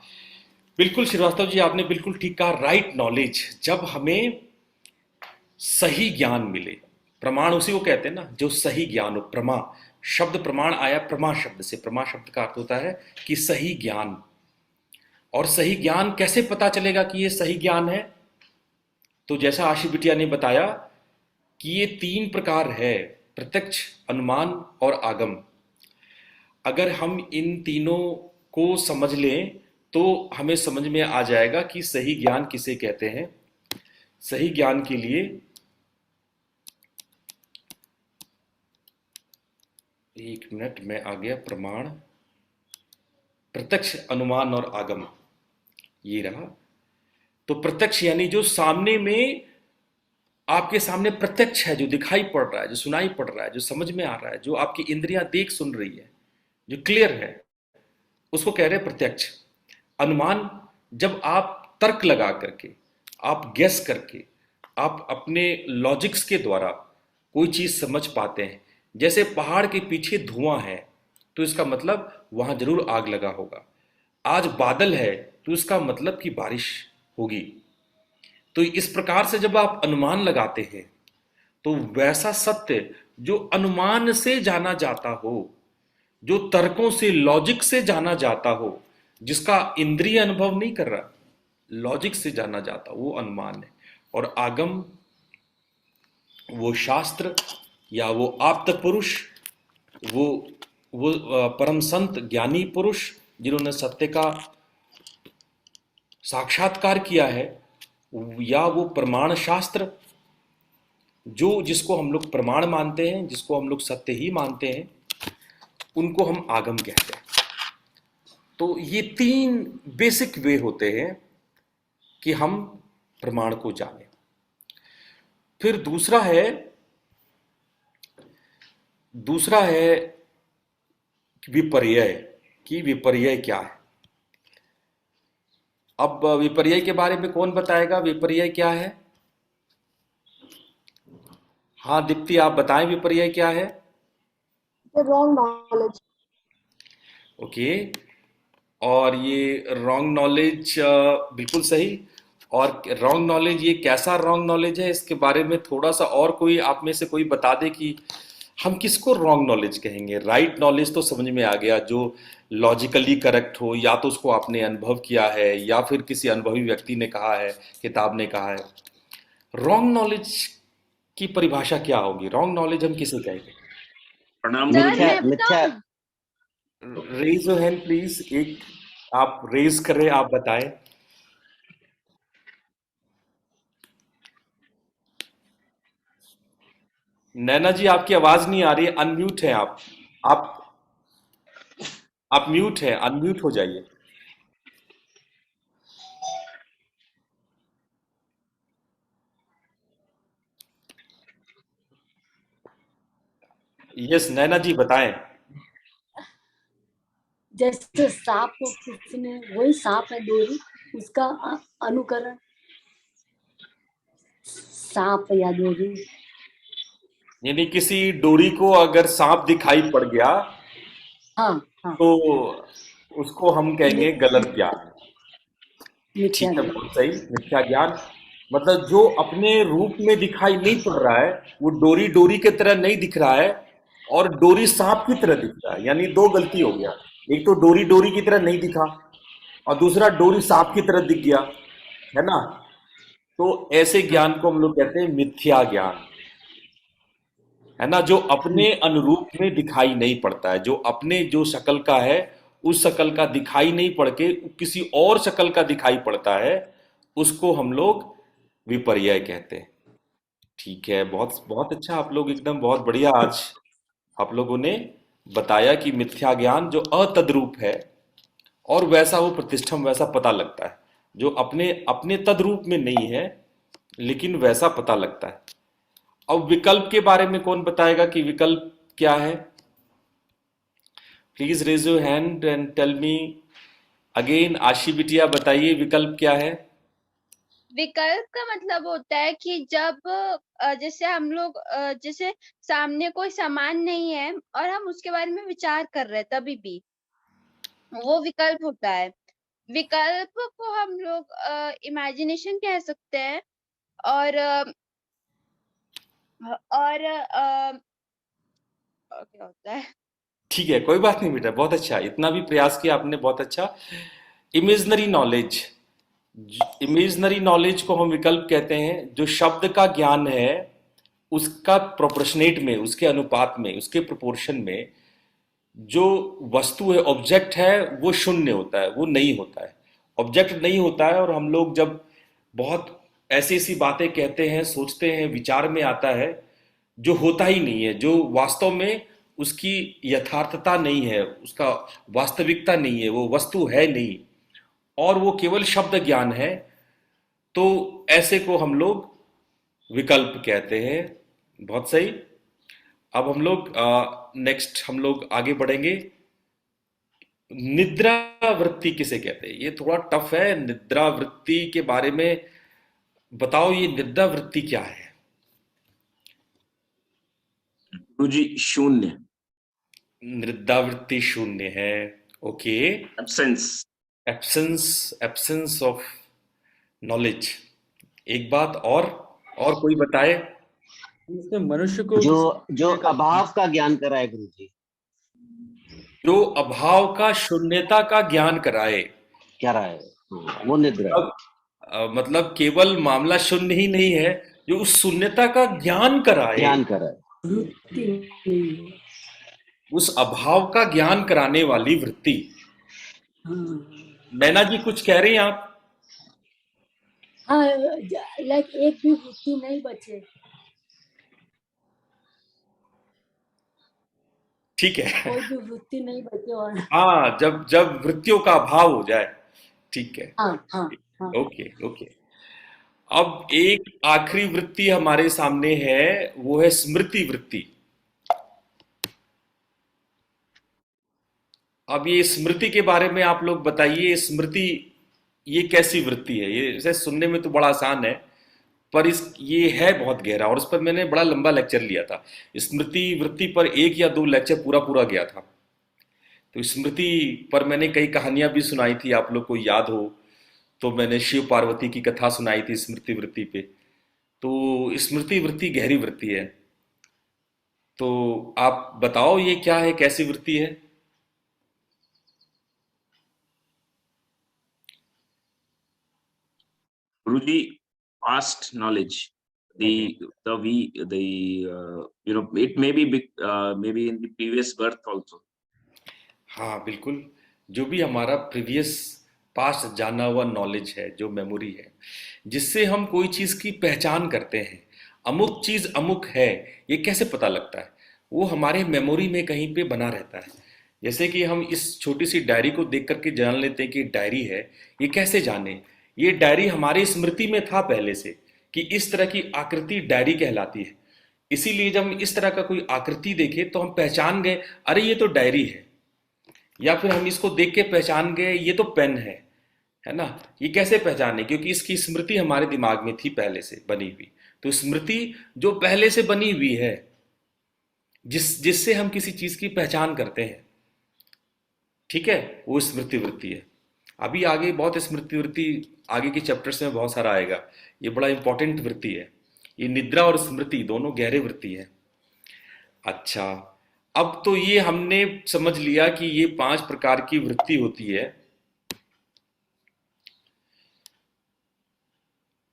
बिल्कुल श्रीवास्तव जी, आपने बिल्कुल ठीक कहा, राइट नॉलेज। जब हमें सही ज्ञान मिले, प्रमाण उसी को कहते हैं ना जो सही ज्ञान हो। प्रमा शब्द, प्रमाण आया प्रमा शब्द से। प्रमा शब्द का अर्थ होता है कि सही ज्ञान। और सही ज्ञान कैसे पता चलेगा कि ये सही ज्ञान है? तो जैसा आशी बिटिया ने बताया कि ये 3 प्रकार है, प्रत्यक्ष, अनुमान और आगम। अगर हम इन तीनों को समझ लें तो हमें समझ में आ जाएगा कि सही ज्ञान किसे कहते हैं। सही ज्ञान के लिए एक मिनट में आ गया, प्रमाण, प्रत्यक्ष, अनुमान और आगम, ये रहा। तो प्रत्यक्ष यानी जो सामने में, आपके सामने प्रत्यक्ष है, जो दिखाई पड़ रहा है, जो सुनाई पड़ रहा है, जो समझ में आ रहा है, जो आपकी इंद्रियां देख सुन रही है, जो क्लियर है, उसको कह रहे हैं प्रत्यक्ष। अनुमान, जब आप तर्क लगा करके, आप गेस करके, आप अपने लॉजिक्स के द्वारा कोई चीज समझ पाते हैं। जैसे पहाड़ के पीछे धुआं है तो इसका मतलब वहां जरूर आग लगा होगा। आज बादल है तो इसका मतलब कि बारिश होगी। तो इस प्रकार से जब आप अनुमान लगाते हैं तो वैसा सत्य जो अनुमान से जाना जाता हो, जो तर्कों से, लॉजिक से जाना जाता हो, जिसका इंद्रिय अनुभव नहीं कर रहा, लॉजिक से जाना जाता, वो अनुमान है। और आगम, वो शास्त्र या वो आप्त पुरुष, वो परम संत ज्ञानी पुरुष जिन्होंने सत्य का साक्षात्कार किया है, या वो प्रमाण शास्त्र जो जिसको हम लोग प्रमाण मानते हैं, जिसको हम लोग सत्य ही मानते हैं, उनको हम आगम कहते हैं। तो ये 3 बेसिक वे होते हैं कि हम प्रमाण को जानें। फिर दूसरा है विपर्यय, कि विपर्यय क्या है। अब विपर्यय के बारे में कौन बताएगा, विपर्यय क्या है? हाँ दीप्ति, आप बताएं विपर्यय क्या है। Wrong knowledge. ओके, और ये रॉन्ग नॉलेज, बिल्कुल सही। और रॉन्ग नॉलेज, ये कैसा रॉन्ग नॉलेज है, इसके बारे में थोड़ा सा और कोई आप में से कोई बता दे कि हम किसको रॉन्ग नॉलेज कहेंगे। राइट नॉलेज तो समझ में आ गया, जो लॉजिकली करेक्ट हो, या तो उसको आपने अनुभव किया है या फिर किसी अनुभवी व्यक्ति ने कहा है, किताब ने कहा है। रॉन्ग नॉलेज की परिभाषा क्या होगी? रॉन्ग नॉलेज हम किसे कहेंगे? प्रणाम सर गुरु जी। मैं मिथ्या बताऊं? रेज योर हैंड प्लीज, एक आप रेज करें, आप बताएं। नैना जी आपकी आवाज नहीं आ रही है, अनम्यूट है आप। आप आप म्यूट हैं, अनम्यूट हो जाइए। यस नैना जी बताएं। जैसे सांप को किसी ने, वही सांप है डोरी, उसका अनुकरण, सांप या डोरी। यानी किसी डोरी को अगर सांप दिखाई पड़ गया हाँ हाँ, तो उसको हम कहेंगे गलत ज्ञान। मिथ्या ठीक है, ज्ञान। बहुत सही, मिथ्या ज्ञान। मतलब जो अपने रूप में दिखाई नहीं पड़ रहा है, वो डोरी डोरी की तरह नहीं दिख रहा है और डोरी सांप की तरह दिख रहा है, यानी दो गलती हो गया। एक तो डोरी डोरी की तरह नहीं दिखा और दूसरा डोरी सांप की तरह दिख गया, है ना। तो ऐसे ज्ञान को हम लोग कहते हैं मिथ्या ज्ञान, है ना, जो अपने अनुरूप में दिखाई नहीं पड़ता है, जो अपने जो शक्ल का है उस शक्ल का दिखाई नहीं पड़ के किसी और शक्ल का दिखाई पड़ता है, उसको हम लोग विपर्यय कहते हैं। ठीक है, बहुत बहुत अच्छा, आप लोग एकदम बहुत बढ़िया आज आप लोगों ने बताया कि मिथ्या ज्ञान जो अतद्रूप है और वैसा वो प्रतिष्ठम वैसा पता लगता है, जो अपने अपने तद्रूप में नहीं है लेकिन वैसा पता लगता है। अब विकल्प के बारे में कौन बताएगा कि विकल्प क्या है? Please raise your hand and tell me again. Ashi बिटिया बताइए विकल्प क्या है? विकल्प का मतलब होता है कि जब जैसे हम लोग जैसे सामने कोई सामान नहीं है और हम उसके बारे में विचार कर रहे हैं, तभी भी वो विकल्प होता है। विकल्प को हम लोग इमेजिनेशन कह सकते हैं और क्या होता है। ठीक है, कोई बात नहीं बेटा, बहुत अच्छा, इतना भी प्रयास किया आपने, बहुत अच्छा। इमेजनरी नॉलेज, इमेजनरी नॉलेज को हम विकल्प कहते हैं। जो शब्द का ज्ञान है उसका प्रोपोर्शनेट में, उसके अनुपात में, उसके प्रोपोर्शन में जो वस्तु है, ऑब्जेक्ट है, वो शून्य होता है, वो नहीं होता है, ऑब्जेक्ट नहीं होता है। और हम लोग जब बहुत ऐसी ऐसी बातें कहते हैं, सोचते हैं, विचार में आता है जो होता ही नहीं है, जो वास्तव में उसकी यथार्थता नहीं है, उसका वास्तविकता नहीं है, वो वस्तु है नहीं और वो केवल शब्द ज्ञान है, तो ऐसे को हम लोग विकल्प कहते हैं। बहुत सही। अब हम लोग नेक्स्ट हम लोग आगे बढ़ेंगे। निद्रा वृत्ति किसे कहते हैं? ये थोड़ा टफ है, निद्रा वृत्ति के बारे में बताओ, ये निद्रा वृत्ति क्या है? गुरुजी शून्य, निद्रा वृत्ति शून्य है, okay. Absence. Absence of knowledge. एक बात और कोई बताए? इसमें मनुष्य को जो अभाव का ज्ञान कराए गुरुजी, जो अभाव का, शून्यता का ज्ञान कराए, क्या रहा है, वो निद्रा है। मतलब केवल मामला शून्य ही नहीं है, जो उस शून्यता का ज्ञान कराए, ज्ञान कराए, वृत्ति नहीं है। उस अभाव का ज्ञान कराने वाली वृत्ति। मैना जी कुछ कह रही हैं आप? हाँ, लाइक एक भी वृत्ति नहीं बचे। ठीक है, कोई भी वृत्ति नहीं बचे और हाँ, जब जब वृत्तियों का अभाव हो जाए। ठीक है, हाँ हाँ हाँ। Okay okay. अब एक आखिरी वृत्ति हमारे सामने है, वो है स्मृति वृत्ति। अब ये स्मृति के बारे में आप लोग बताइए, स्मृति ये कैसी वृत्ति है? ये जैसे सुनने में तो बड़ा आसान है, पर इस ये है बहुत गहरा, और इस पर मैंने बड़ा लंबा लेक्चर लिया था। स्मृति वृत्ति पर 1 या 2 लेक्चर पूरा पूरा गया था। तो स्मृति पर मैंने कई कहानियां भी सुनाई थी, आप लोग को याद हो तो मैंने शिव पार्वती की कथा सुनाई थी स्मृति वृत्ति पे। तो स्मृति वृत्ति गहरी वृत्ति है। तो आप बताओ ये क्या है, कैसी वृत्ति है? Guruji, past knowledge. The it may be big, maybe in the previous birth also. हाँ बिल्कुल, जो भी हमारा प्रीवियस पास्ट जाना हुआ नॉलेज है, जो मेमोरी है, जिससे हम कोई चीज की पहचान करते हैं। अमुक चीज अमुक है, ये कैसे पता लगता है? वो हमारे मेमोरी में कहीं पे बना रहता है। जैसे कि हम इस छोटी सी डायरी को देख करके जान लेते हैं कि डायरी है, ये कैसे जाने? ये डायरी हमारी स्मृति में था पहले से कि इस तरह की आकृति डायरी कहलाती है। इसीलिए जब हम इस तरह का कोई आकृति देखे तो हम पहचान गए, अरे ये तो डायरी है। या फिर हम इसको देख के पहचान गए, ये तो पेन है है ना। ये कैसे पहचाने, क्योंकि इसकी स्मृति हमारे दिमाग में थी पहले से बनी हुई। तो स्मृति जो पहले से बनी हुई है, जिससे हम किसी चीज की पहचान करते हैं, ठीक है, वो स्मृति वृत्ति है। अभी आगे बहुत स्मृति वृत्ति आगे के चैप्टर्स में बहुत सारा आएगा। ये बड़ा इंपॉर्टेंट वृत्ति है। ये निद्रा और स्मृति दोनों गहरे वृत्ति है। अच्छा, अब तो ये हमने समझ लिया कि ये 5 प्रकार की वृत्ति होती है।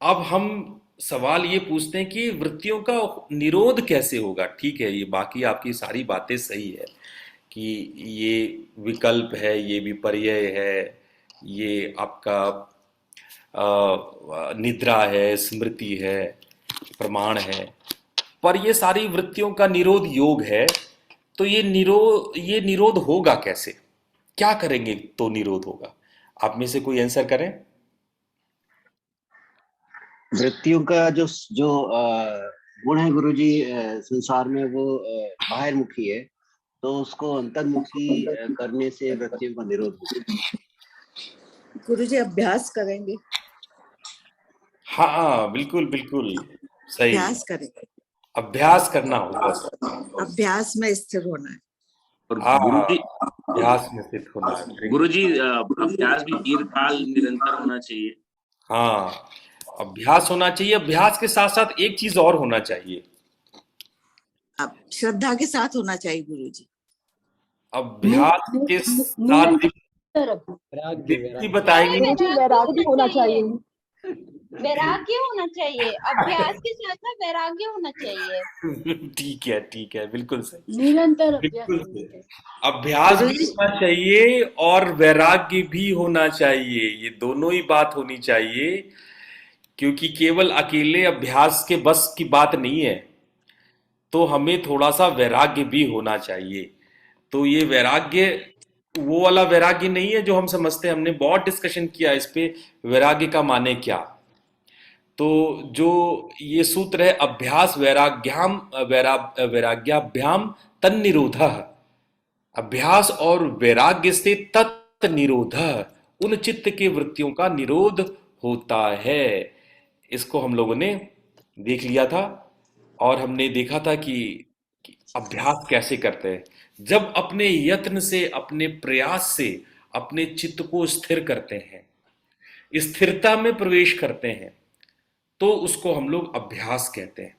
अब हम सवाल ये पूछते हैं कि वृत्तियों का निरोध कैसे होगा। ठीक है, ये बाकी आपकी सारी बातें सही है कि ये विकल्प है, ये विपर्यय है, ये आपका निद्रा है, स्मृति है, प्रमाण है, पर ये सारी वृत्तियों का निरोध योग है। तो ये निरोध होगा कैसे, क्या करेंगे तो निरोध होगा? आप में से कोई आंसर करें। वृत्तियों का जो जो गुण है गुरुजी, संसार में वो बाहिर्मुखी है, तो उसको अंतर्मुखी करने से वृत्तियों का निरोध होगा। गुरुजी अभ्यास करेंगे, हाँ बिल्कुल बिल्कुल सही, अभ्यास करेंगे, अभ्यास करना होगा। अभ्यास में स्थिर होना है। और हाँ, गुरुजी, अभ्यास में स्थित होना है। गुरुजी अभ्यास भी दीर्घकाल निरंतर होना चाहिए। हाँ, अभ्यास होना चाहिए। अभ्यास के साथ साथ एक चीज और होना चाहिए, अब श्रद्धा के साथ होना चाहिए गुरुजी। अभ्यास के साथ दीप्ति बताएंगे। गुरुजी वैराग्य होना चाहिए। वैराग्य होना चाहिए, अभ्यास के साथ साथ वैराग्य होना चाहिए। ठीक है, बिल्कुल सही, निरंतर अभ्यास बिल्कुल होना सही। चाहिए। अभ्यास भी होना चाहिए और वैराग्य भी होना चाहिए, ये दोनों ही बात होनी चाहिए, क्योंकि केवल अकेले अभ्यास के बस की बात नहीं है, तो हमें थोड़ा सा वैराग्य भी होना चाहिए। तो ये वैराग्य वो वाला वैराग्य नहीं है जो हम समझते हैं। हमने बहुत डिस्कशन किया इस पे, वैराग्य का माने क्या। तो जो ये सूत्र है, अभ्यास वैराग्याम वैराग्याभ्याम तन्निरोधः, अभ्यास और वैराग्य से तत्निरोधः, उन चित्त के वृत्तियों का निरोध होता है। इसको हम लोगों ने देख लिया था और हमने देखा था कि अभ्यास कैसे करते हैं। जब अपने यत्न से, अपने प्रयास से अपने चित्त को स्थिर करते हैं, स्थिरता में प्रवेश करते हैं, तो उसको हम लोग अभ्यास कहते हैं।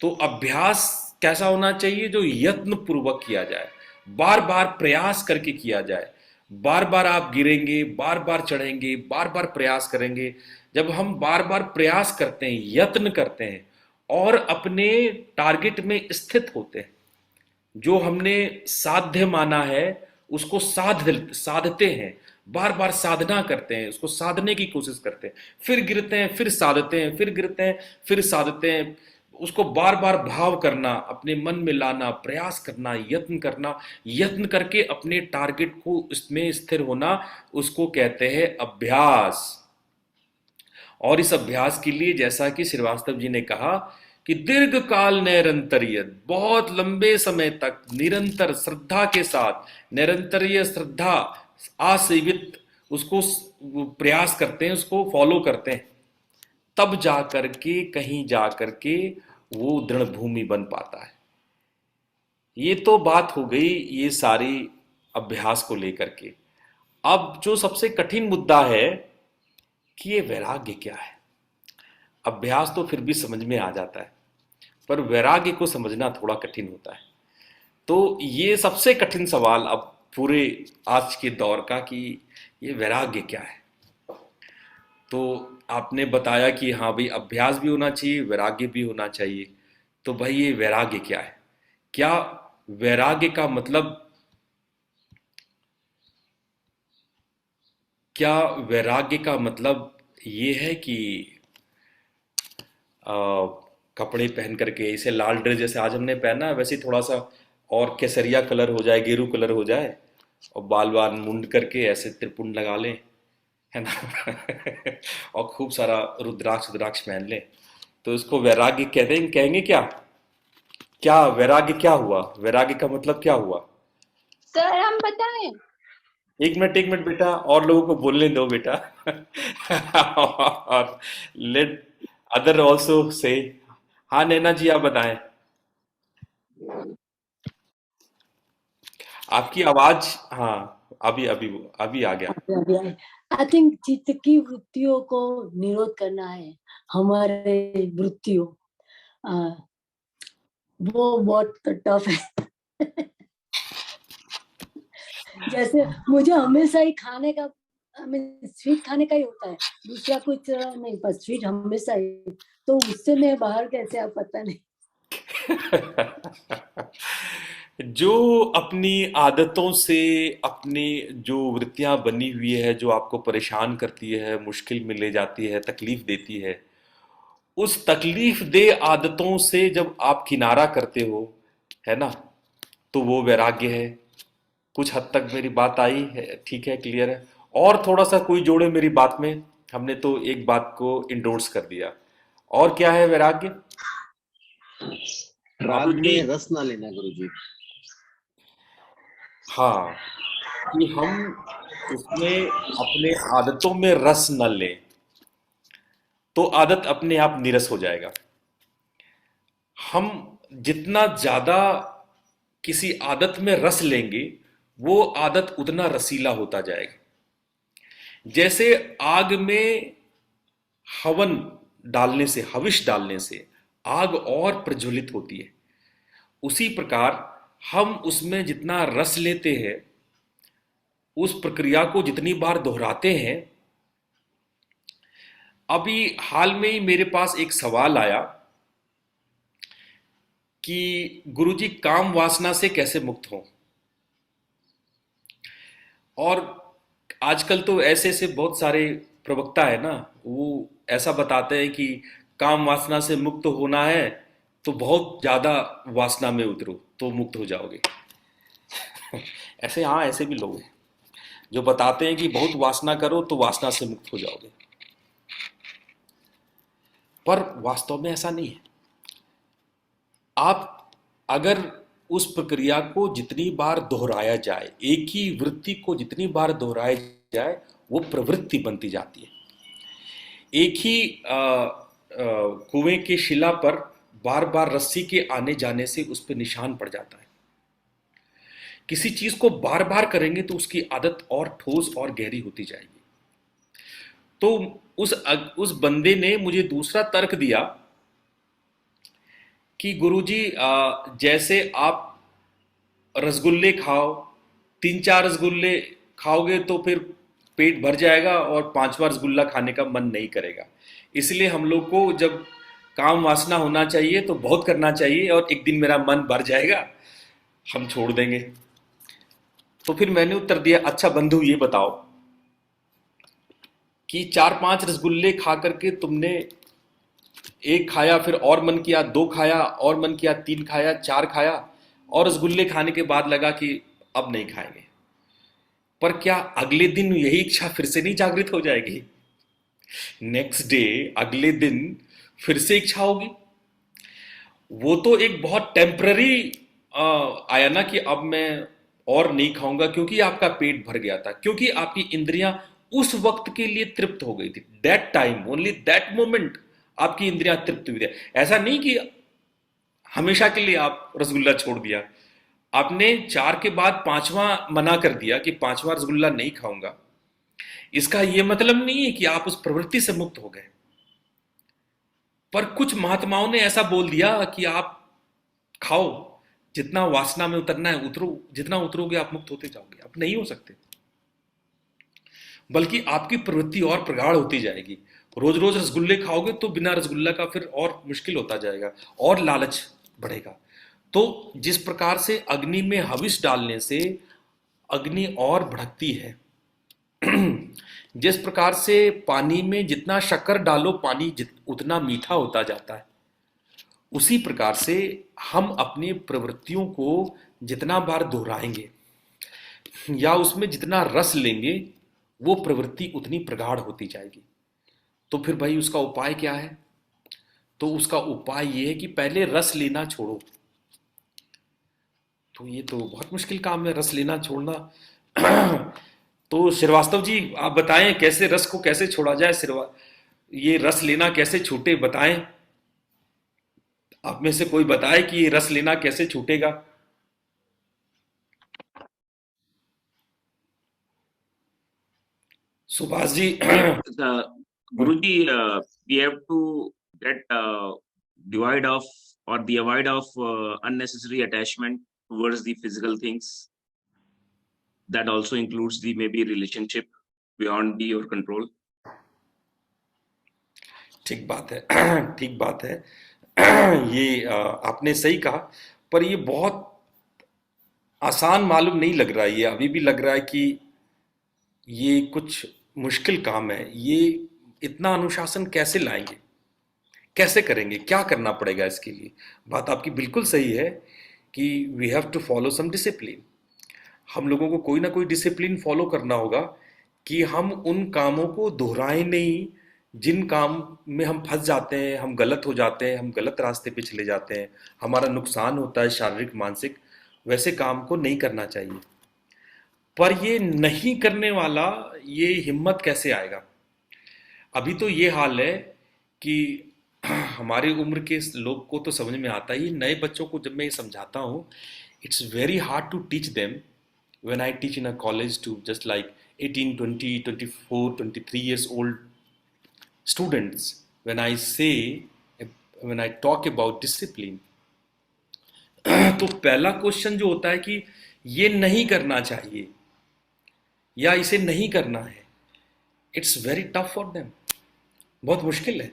तो अभ्यास कैसा होना चाहिए? जो यत्न पूर्वक किया जाए, बार बार प्रयास करके किया जाए। बार बार आप गिरेंगे, बार बार चढ़ेंगे, बार बार प्रयास करेंगे। जब हम बार बार प्रयास करते हैं, यत्न करते हैं और अपने टारगेट में स्थित होते हैं, जो हमने साध्य माना है उसको साधते हैं, बार बार साधना करते हैं, उसको साधने की कोशिश करते हैं, फिर गिरते हैं, फिर साधते हैं, फिर गिरते हैं, फिर साधते हैं। उसको बार बार भाव करना, अपने मन में लाना, प्रयास करना, यत्न करके अपने टारगेट को इसमें स्थिर होना, उसको कहते हैं अभ्यास। और इस अभ्यास के लिए, जैसा कि श्रीवास्तव जी ने कहा कि दीर्घ काल निरंतरियत, बहुत लंबे समय तक निरंतर श्रद्धा के साथ, निरंतरीय श्रद्धा आसेवित उसको प्रयास करते हैं, उसको फॉलो करते हैं, तब जाकर के कहीं जाकर के वो दृढ़ भूमि बन पाता है। ये तो बात हो गई ये सारी अभ्यास को लेकर के। अब जो सबसे कठिन मुद्दा है कि ये वैराग्य क्या है। अभ्यास तो फिर भी समझ में आ जाता है, पर वैराग्य को समझना थोड़ा कठिन होता है। तो ये सबसे कठिन सवाल अब पूरे आज के दौर का कि ये वैराग्य क्या है। तो आपने बताया कि हाँ भाई, अभ्यास भी होना चाहिए, वैराग्य भी होना चाहिए। तो भाई ये वैराग्य क्या है? क्या वैराग्य का मतलब, क्या वैराग्य का मतलब ये है कि कपड़े पहन करके, इसे लाल ड्रेस जैसे आज हमने पहना है वैसे थोड़ा सा और केसरिया कलर हो जाए, गेरू कलर हो जाए, और बाल बाल मुंड करके ऐसे त्रिपुंड लगा लें, है ना और खूब सारा रुद्राक्ष पहन लें, तो इसको वैराग्य कहेंगे क्या? क्या वैराग्य क्या हुआ? वैराग्य का मतलब क्या हुआ? सर हम बताएं? एक मिनट बेटा, और लोगों को बोलने दो बेटा। और लेट अदर ऑल्सो से। हाँ नैना जी, आप बताएं। आपकी आवाज, हाँ, अभी अभी अभी आ गया। आई थिंक चित्त की वृत्तियों को निरोध करना है, हमारे वृत्तियों, वो बहुत टफ है। जैसे मुझे हमेशा ही खाने का, स्वीट खाने का ही होता है, दूसरा कुछ नहीं, पर स्वीट हमेशा ही, तो उससे मैं बाहर कैसे, आप पता नहीं। जो अपनी आदतों से, अपनी जो वृत्तियां बनी हुई है, जो आपको परेशान करती है, मुश्किल में ले जाती है, तकलीफ देती है, उस तकलीफ दे आदतों से जब आप किनारा करते हो, है ना, तो वो वैराग्य है। कुछ हद तक मेरी बात आई है, ठीक है, क्लियर है? और थोड़ा सा कोई जोड़े मेरी बात में, हमने तो एक बात को इंडोर्स कर दिया। और क्या है वैराग्य? राग गुरु जी, में रस ना लेना गुरुजी। हाँ, कि हम उसमें अपने आदतों में रस न लें, तो आदत अपने आप नीरस हो जाएगा। हम जितना ज्यादा किसी आदत में रस लेंगे, वो आदत उतना रसीला होता जाएगा। जैसे आग में हवन डालने से, हविष डालने से आग और प्रज्वलित होती है, उसी प्रकार हम उसमें जितना रस लेते हैं, उस प्रक्रिया को जितनी बार दोहराते हैं। अभी हाल में ही मेरे पास एक सवाल आया कि गुरुजी, काम वासना से कैसे मुक्त हों? और आजकल तो ऐसे ऐसे बहुत सारे प्रवक्ता है ना, वो ऐसा बताते हैं कि काम वासना से मुक्त होना है तो बहुत ज्यादा वासना में उतरो तो मुक्त हो जाओगे। ऐसे, हाँ, ऐसे भी लोग हैं जो बताते हैं कि बहुत वासना करो तो वासना से मुक्त हो जाओगे, पर वास्तव में ऐसा नहीं है। आप अगर उस प्रक्रिया को जितनी बार दोहराया जाए, एक ही वृत्ति को जितनी बार दोहराया जाए, वो प्रवृत्ति बनती जाती है। एक ही कुएं की शिला पर बार बार रस्सी के आने जाने से उस पर निशान पड़ जाता है। किसी चीज को बार बार करेंगे तो उसकी आदत और ठोस और गहरी होती जाएगी। तो उस बंदे ने मुझे दूसरा तर्क दिया कि गुरुजी, जैसे आप रसगुल्ले खाओ, 3-4 रसगुल्ले खाओगे तो फिर पेट भर जाएगा और 5वां रसगुल्ला खाने का मन नहीं करेगा। इसलिए हम लोग को जब काम वासना होना चाहिए तो बहुत करना चाहिए, और एक दिन मेरा मन भर जाएगा, हम छोड़ देंगे। तो फिर मैंने उत्तर दिया, अच्छा बंधु ये बताओ कि 4-5 रसगुल्ले खा करके तुमने एक खाया, फिर और मन किया, 2 खाया, और मन किया, 3 खाया, 4 खाया, और रसगुल्ले खाने के बाद लगा कि अब नहीं खाएंगे, पर क्या अगले दिन यही इच्छा फिर से नहीं जागृत हो जाएगी? नेक्स्ट डे, अगले दिन फिर से इच्छा होगी। वो तो एक बहुत टेम्पररी आया ना कि अब मैं और नहीं खाऊंगा, क्योंकि आपका पेट भर गया था, क्योंकि आपकी इंद्रियां उस वक्त के लिए तृप्त हो गई थी। That time, only that moment आपकी इंद्रियां तृप्त हुई थी। ऐसा नहीं कि हमेशा के लिए आप रसगुल्ला छोड़ दिया। आपने 4 के बाद 5वां मना कर दिया कि 5वां रसगुल्ला नहीं खाऊंगा। इसका यह मतलब नहीं है कि आप उस प्रवृत्ति से मुक्त हो गए, पर कुछ महात्माओं ने ऐसा बोल दिया कि आप खाओ, जितना वासना में उतरना है उतरो, जितना उतरोगे आप मुक्त होते जाओगे। आप नहीं हो सकते, बल्कि आपकी प्रवृत्ति और प्रगाढ़ होती जाएगी। रोज रोज रसगुल्ले खाओगे तो बिना रसगुल्ला का फिर और मुश्किल होता जाएगा, और लालच बढ़ेगा। तो जिस प्रकार से अग्नि में हविष डालने से अग्नि और भड़कती है, जिस प्रकार से पानी में जितना शक्कर डालो पानी उतना मीठा होता जाता है, उसी प्रकार से हम अपनी प्रवृत्तियों को जितना बार दोहराएंगे या उसमें जितना रस लेंगे, वो प्रवृत्ति उतनी प्रगाढ़ होती जाएगी। तो फिर भाई उसका उपाय क्या है? तो उसका उपाय ये है कि पहले रस लेना छोड़ो। तो ये तो बहुत मुश्किल काम है, रस लेना छोड़ना। तो श्रीवास्तव जी आप बताएं कैसे रस को कैसे छोड़ा जाए, ये रस लेना कैसे छूटे, बताएं। आप में से कोई बताए कि ये रस लेना कैसे छूटेगा। Subhash ji. Guruji, we have to get divide of or the avoid of unnecessary attachment towards the physical things. That also includes the maybe relationship beyond your control. ठीक बात है, ठीक बात है। ये आपने सही कहा, पर ये बहुत आसान मालूम नहीं लग रहा है। ये अभी भी लग रहा है कि ये कुछ मुश्किल काम है। ये इतना अनुशासन कैसे लाएंगे, कैसे करेंगे, क्या करना पड़ेगा इसके लिए। बात आपकी बिल्कुल सही है कि we have to follow some discipline. हम लोगों को कोई ना कोई डिसिप्लिन फॉलो करना होगा कि हम उन कामों को दोहराएं नहीं जिन काम में हम फंस जाते हैं, हम गलत हो जाते हैं, हम गलत रास्ते पे चले जाते हैं, हमारा नुकसान होता है शारीरिक मानसिक। वैसे काम को नहीं करना चाहिए। पर ये नहीं करने वाला ये हिम्मत कैसे आएगा। अभी तो ये हाल है कि हमारे उम्र के लोग को तो समझ में आता है। ये नए बच्चों को जब मैं ये समझाता हूँ, it's very hard to teach them when I teach in a college to just like 18, 20, 24, 23 years old students, when I talk about discipline, तो पहला क्वेश्चन जो होता है कि ये नहीं करना चाहिए या इसे नहीं करना है, it's very tough for them. बहुत मुश्किल है।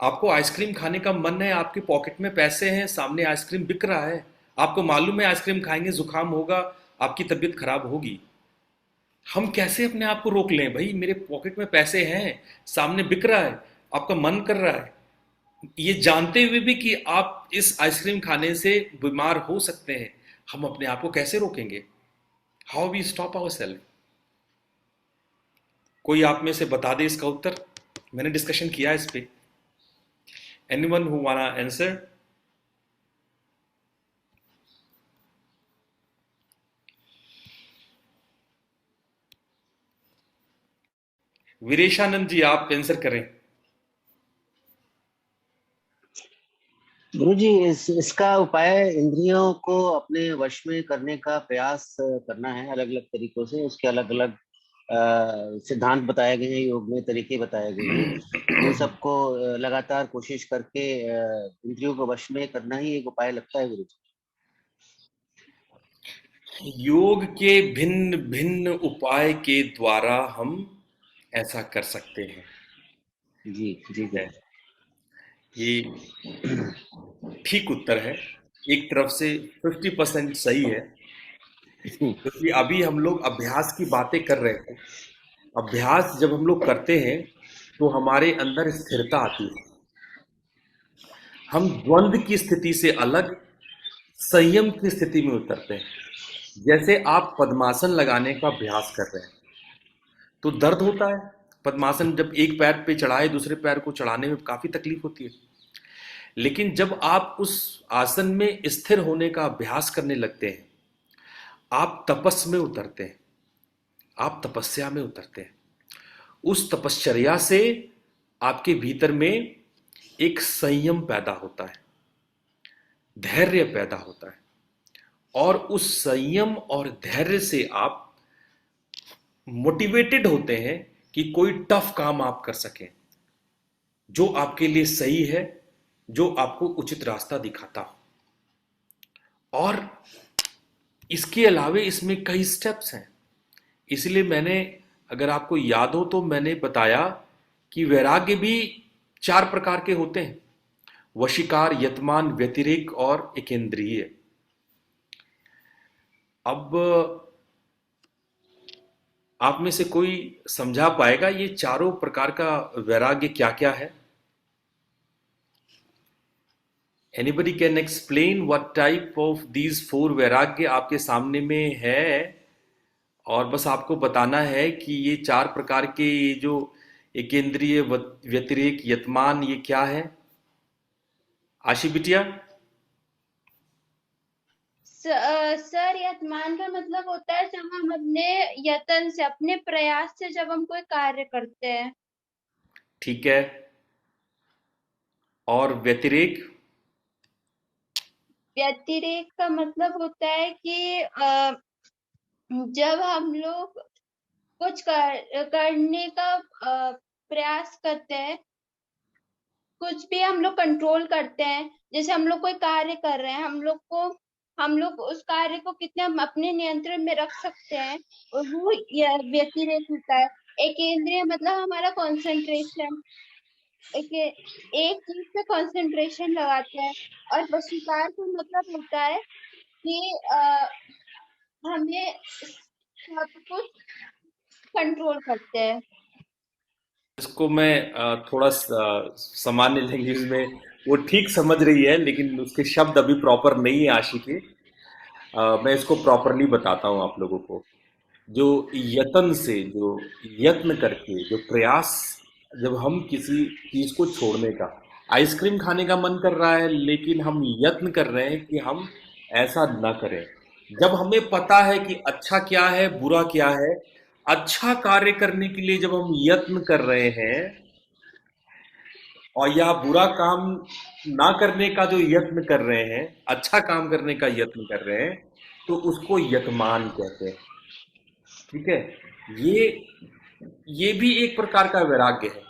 आपको आइसक्रीम खाने का मन है, आपके पॉकेट में पैसे हैं, सामने आइसक्रीम बिक रहा है, आपको मालूम है आइसक्रीम खाएंगे जुकाम होगा, आपकी तबीयत खराब होगी। हम कैसे अपने आप को रोक लें? भाई मेरे पॉकेट में पैसे हैं, सामने बिक रहा है, आपका मन कर रहा है, ये जानते हुए भी कि आप इस आइसक्रीम खाने से बीमार हो सकते हैं, हम अपने आप को कैसे रोकेंगे? How we stop ourselves? कोई आप में से बता दे इसका उत्तर। मैंने डिस्कशन किया इस पे। Anyone who wanna answer? Vireshanand ji आप आंसर करें। गुरु जी, इसका उपाय इंद्रियों को अपने वश में करने का प्रयास करना है, अलग अलग तरीकों से। उसके अलग अलग सिद्धांत बताए गए हैं, योग में तरीके बताए गए हैं। इन सबको लगातार कोशिश करके इंद्रियों को वश में करना ही एक उपाय लगता है गुरु जी। योग के भिन्न भिन्न उपाय के द्वारा हम ऐसा कर सकते हैं। जी जी जी। ये ठीक उत्तर है। एक तरफ से 50% सही है, क्योंकि अभी हम लोग अभ्यास की बातें कर रहे थे। अभ्यास जब हम लोग करते हैं तो हमारे अंदर स्थिरता आती है। हम द्वंद्व की स्थिति से अलग संयम की स्थिति में उतरते हैं। जैसे आप पद्मासन लगाने का अभ्यास कर रहे हैं तो दर्द होता है। पद्मासन जब एक पैर पे चढ़ाए दूसरे पैर को चढ़ाने में काफी तकलीफ होती है। लेकिन जब आप उस आसन में स्थिर होने का अभ्यास करने लगते हैं, आप तपस में उतरते हैं, आप तपस्या में उतरते हैं। उस तपश्चर्या से आपके भीतर में एक संयम पैदा होता है, धैर्य पैदा होता है, और उस संयम और धैर्य से आप मोटिवेटेड होते हैं कि कोई टफ काम आप कर सकें जो आपके लिए सही है, जो आपको उचित रास्ता दिखाता हो। और इसके अलावे इसमें कई स्टेप्स हैं। इसलिए मैंने, अगर आपको याद हो तो मैंने बताया कि वैराग्य भी 4 प्रकार के होते हैं: वशीकार, यतमान, व्यतिरेक और एकेंद्रिय। अब आप में से कोई समझा पाएगा ये चारों प्रकार का वैराग्य क्या क्या है? Anybody can explain what type of these 4 वैराग्य आपके सामने में है? और बस आपको बताना है कि ये 4 प्रकार के ये जो एकेंद्रिय, व्यतिरेक, यतमान, ये क्या है? आशी बिटिया? सर यतमान का मतलब होता है जब हम अपने यत्न से, अपने प्रयास से जब हम कोई कार्य करते हैं। ठीक है। और व्यतिरेक? व्यतिरेक का मतलब होता है कि जब हम लोग कुछ करने का प्रयास करते हैं, कुछ भी हम लोग कंट्रोल करते हैं, जैसे हम लोग कोई कार्य कर रहे हैं, हम लोग उस कार्य को कितने हम अपने नियंत्रण में रख सकते हैं, और वो व्यतिरेक होता है। एक इंद्रिय मतलब हमारा कंसंट्रेशन, एक चीज पे कंसंट्रेशन लगाते हैं। और वशीकार का मतलब होता है कि हमें सब कुछ कंट्रोल करते हैं। इसको मैं थोड़ा सामान्य लैंग्वेज में, वो ठीक समझ रही है लेकिन उसके शब्द अभी प्रॉपर नहीं है आशी के। मैं इसको प्रॉपरली बताता हूँ आप लोगों को। जो यत्न से, जो यत्न करके, जो प्रयास, जब हम किसी चीज को छोड़ने का, आइसक्रीम खाने का मन कर रहा है लेकिन हम यत्न कर रहे हैं कि हम ऐसा ना करें। जब हमें पता है कि अच्छा क्या है बुरा क्या है, अच्छा कार्य करने के लिए जब हम यत्न कर रहे हैं, और या बुरा काम ना करने का जो यत्न कर रहे हैं, अच्छा काम करने का यत्न कर रहे हैं, तो उसको यतमान कहते हैं। ठीक है। ये ये भी एक प्रकार का वैराग्य है।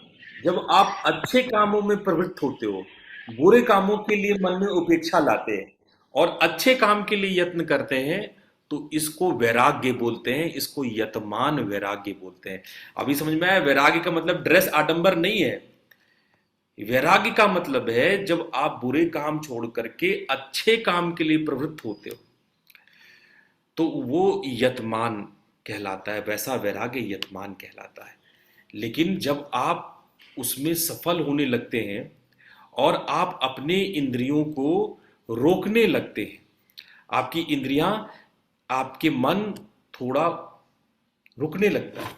जब आप अच्छे कामों में प्रवृत्त होते हो, बुरे कामों के लिए मन में उपेक्षा लाते हैं और अच्छे काम के लिए यत्न करते हैं, तो इसको वैराग्य बोलते हैं, इसको यतमान वैराग्य बोलते हैं। अभी समझ में आया? वैराग्य का मतलब ड्रेस आडंबर नहीं है। वैराग्य का मतलब है जब आप बुरे काम छोड़ करके अच्छे काम के लिए प्रवृत्त होते हो, तो वो यतमान कहलाता है। वैसा वैराग्य यतमान कहलाता है। लेकिन जब आप उसमें सफल होने लगते हैं और आप अपने इंद्रियों को रोकने लगते हैं, आपकी इंद्रियां, आपके मन थोड़ा रुकने लगता है,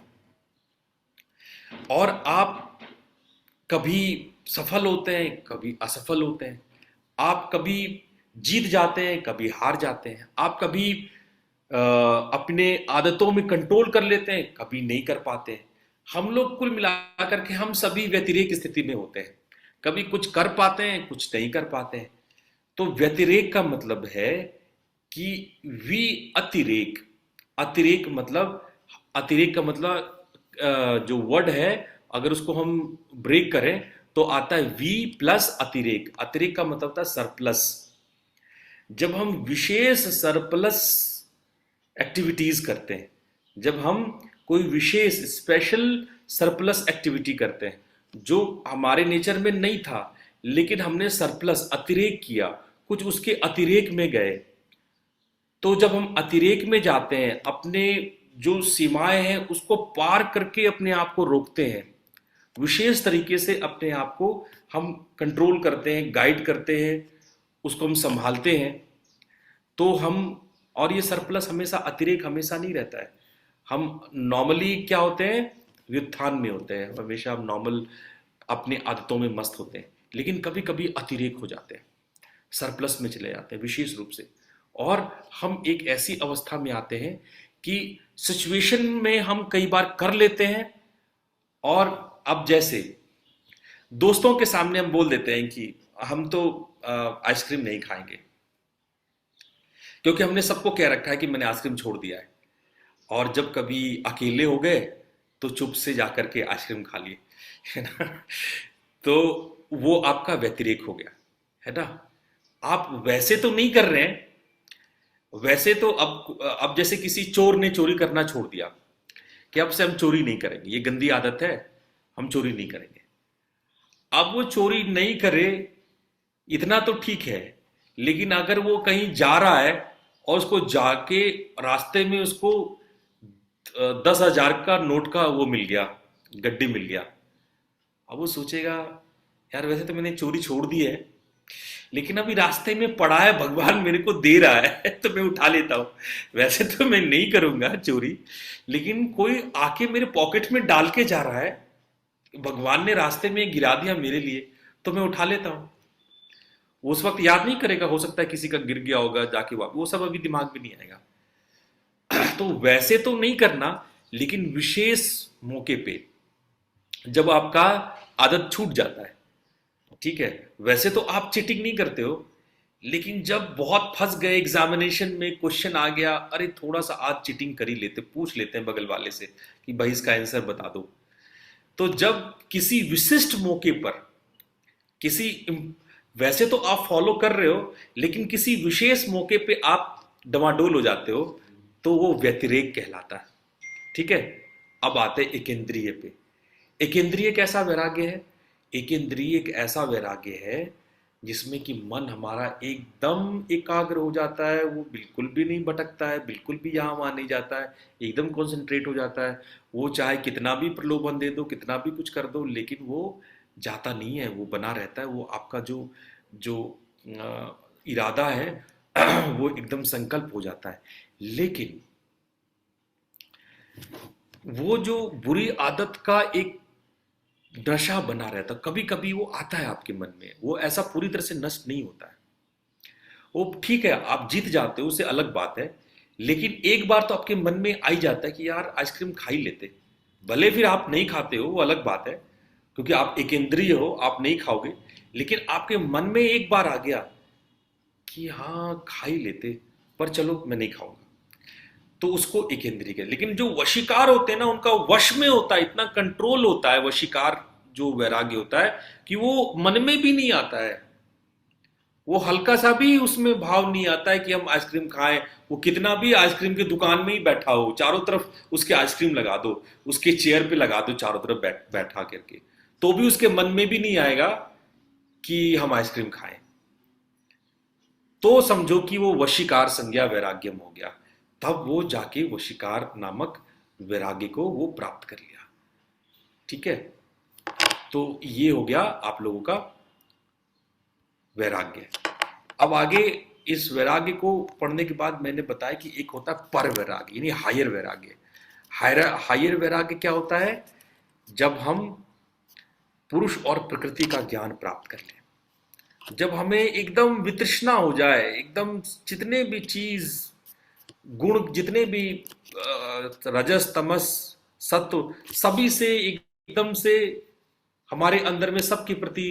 और आप कभी सफल होते हैं, कभी असफल होते हैं, आप कभी जीत जाते हैं, कभी हार जाते हैं, आप कभी अपने आदतों में कंट्रोल कर लेते हैं, कभी नहीं कर पाते हैं। हम लोग कुल मिलाकर के हम सभी व्यतिरेक स्थिति में होते हैं। कभी कुछ कर पाते हैं, कुछ नहीं कर पाते हैं। तो व्यतिरेक का मतलब है कि अतिरेक। अतिरेक का मतलब जो वर्ड है, अगर उसको हम ब्रेक करें तो आता है वी प्लस अतिरेक। अतिरेक का मतलब था सरप्लस। जब हम विशेष सरप्लस एक्टिविटीज करते हैं, जब हम कोई विशेष स्पेशल सरप्लस एक्टिविटी करते हैं जो हमारे नेचर में नहीं था, लेकिन हमने सरप्लस अतिरेक किया, कुछ उसके अतिरेक में गए, तो जब हम अतिरेक में जाते हैं, अपने जो सीमाएं हैं उसको पार करके अपने आप को रोकते हैं, विशेष तरीके से अपने आप को हम कंट्रोल करते हैं, गाइड करते हैं, उसको हम संभालते हैं, तो हम, और ये सरप्लस हमेशा, अतिरेक हमेशा नहीं रहता है। हम नॉर्मली क्या होते हैं, व्युत्थान में होते हैं, हमेशा हम नॉर्मल अपनी आदतों में मस्त होते हैं, लेकिन कभी कभी अतिरेक हो जाते हैं, सरप्लस में चले जाते हैं विशेष रूप से, और हम एक ऐसी अवस्था में आते हैं कि सिचुएशन में हम कई बार कर लेते हैं, और अब जैसे दोस्तों के सामने हम बोल देते हैं कि हम तो आइसक्रीम नहीं खाएंगे, क्योंकि हमने सबको कह रखा है कि मैंने आइसक्रीम छोड़ दिया है, और जब कभी अकेले हो गए तो चुप से जाकर के आइसक्रीम खा लिए, है ना। तो वो आपका व्यतिरेक हो गया, है ना। आप वैसे तो नहीं कर रहे हैं, वैसे तो अब जैसे किसी चोर ने चोरी करना छोड़ दिया कि अब से हम चोरी नहीं करेंगे, ये गंदी आदत है, हम चोरी नहीं करेंगे। अब वो चोरी नहीं करे इतना तो ठीक है, लेकिन अगर वो कहीं जा रहा है और उसको जाके रास्ते में उसको 10,000 का नोट का वो मिल गया, गड्डी मिल गया, अब वो सोचेगा यार वैसे तो मैंने चोरी छोड़ दी है, लेकिन अभी रास्ते में पड़ा है, भगवान मेरे को दे रहा है तो मैं उठा लेता हूं। वैसे तो मैं नहीं करूंगा चोरी, लेकिन कोई आके मेरे पॉकेट में डाल के जा रहा है, भगवान ने रास्ते में गिरा दिया मेरे लिए, तो मैं उठा लेता हूं। वो उस वक्त याद नहीं करेगा, हो सकता है किसी का गिर गया होगा जाके वापस, वो सब अभी दिमाग में नहीं आएगा। तो वैसे तो नहीं करना, लेकिन विशेष मौके पे जब आपका आदत छूट जाता है, ठीक है, वैसे तो आप चीटिंग नहीं करते हो, लेकिन जब बहुत फंस गए एग्जामिनेशन में, क्वेश्चन आ गया, अरे थोड़ा सा आज चीटिंग कर ही लेते, पूछ लेते हैं बगल वाले से कि भाई इसका आंसर बता दो। तो जब किसी विशिष्ट मौके पर किसी वैसे तो आप फॉलो कर रहे हो, लेकिन किसी विशेष मौके पे आप डमाडोल हो जाते हो, तो वो व्यतिरेक कहलाता है। ठीक है, अब आते हैं एकेंद्रिय पे। एकेंद्रिय कैसा वैराग्य है? एकेंद्रिय एक ऐसा वैराग्य है जिसमें कि मन हमारा एकदम एकाग्र हो जाता है, वो बिल्कुल भी नहीं भटकता है, बिल्कुल भी यहाँ वहाँ नहीं जाता है, एकदम कॉन्सेंट्रेट हो जाता है। वो चाहे कितना भी प्रलोभन दे दो, कितना भी कुछ कर दो, लेकिन वो जाता नहीं है, वो बना रहता है। वो आपका जो जो इरादा है वो एकदम संकल्प हो जाता है। लेकिन वो जो बुरी आदत का एक नशा बना रहता, कभी कभी वो आता है आपके मन में, वो ऐसा पूरी तरह से नष्ट नहीं होता है। वो ठीक है, आप जीत जाते हो, उससे अलग बात है, लेकिन एक बार तो आपके मन में आ ही जाता है कि यार आइसक्रीम खा ही लेते। भले फिर आप नहीं खाते हो, वो अलग बात है, क्योंकि आप एकेंद्रिय हो, आप नहीं खाओगे, लेकिन आपके मन में एक बार आ गया कि हाँ खा ही लेते, पर चलो मैं नहीं खाऊंगा, तो उसको एकेंद्रिय है। लेकिन जो वशीकार होते हैं ना, उनका वश में होता है, इतना कंट्रोल होता है, वशीकार जो वैराग्य होता है कि वो मन में भी नहीं आता है, वो हल्का सा भी उसमें भाव नहीं आता है कि हम आइसक्रीम खाएं। वो कितना भी आइसक्रीम की दुकान में ही बैठा हो, चारों तरफ उसके आइसक्रीम लगा दो, उसके चेयर पे लगा दो चारों तरफ बैठा करके, तो भी उसके मन में भी नहीं आएगा कि हम आइसक्रीम खाएं। तो समझो कि वो वशीकार संज्ञा वैराग्यम हो गया, तब वो जाके वशीकार नामक वैराग्य को वो प्राप्त कर लिया। ठीक है, तो ये हो गया आप लोगों का वैराग्य। अब आगे इस वैराग्य को पढ़ने के बाद मैंने बताया कि एक होता है पर वैराग्य, यानी हायर वैराग्य। हायर वैराग्य क्या होता है? जब हम पुरुष और प्रकृति का ज्ञान प्राप्त कर लें, जब हमें एकदम वितृष्णा हो जाए, एकदम जितने भी चीज गुण, जितने भी रजस तमस सत्व, सभी से एकदम से हमारे अंदर में सबके प्रति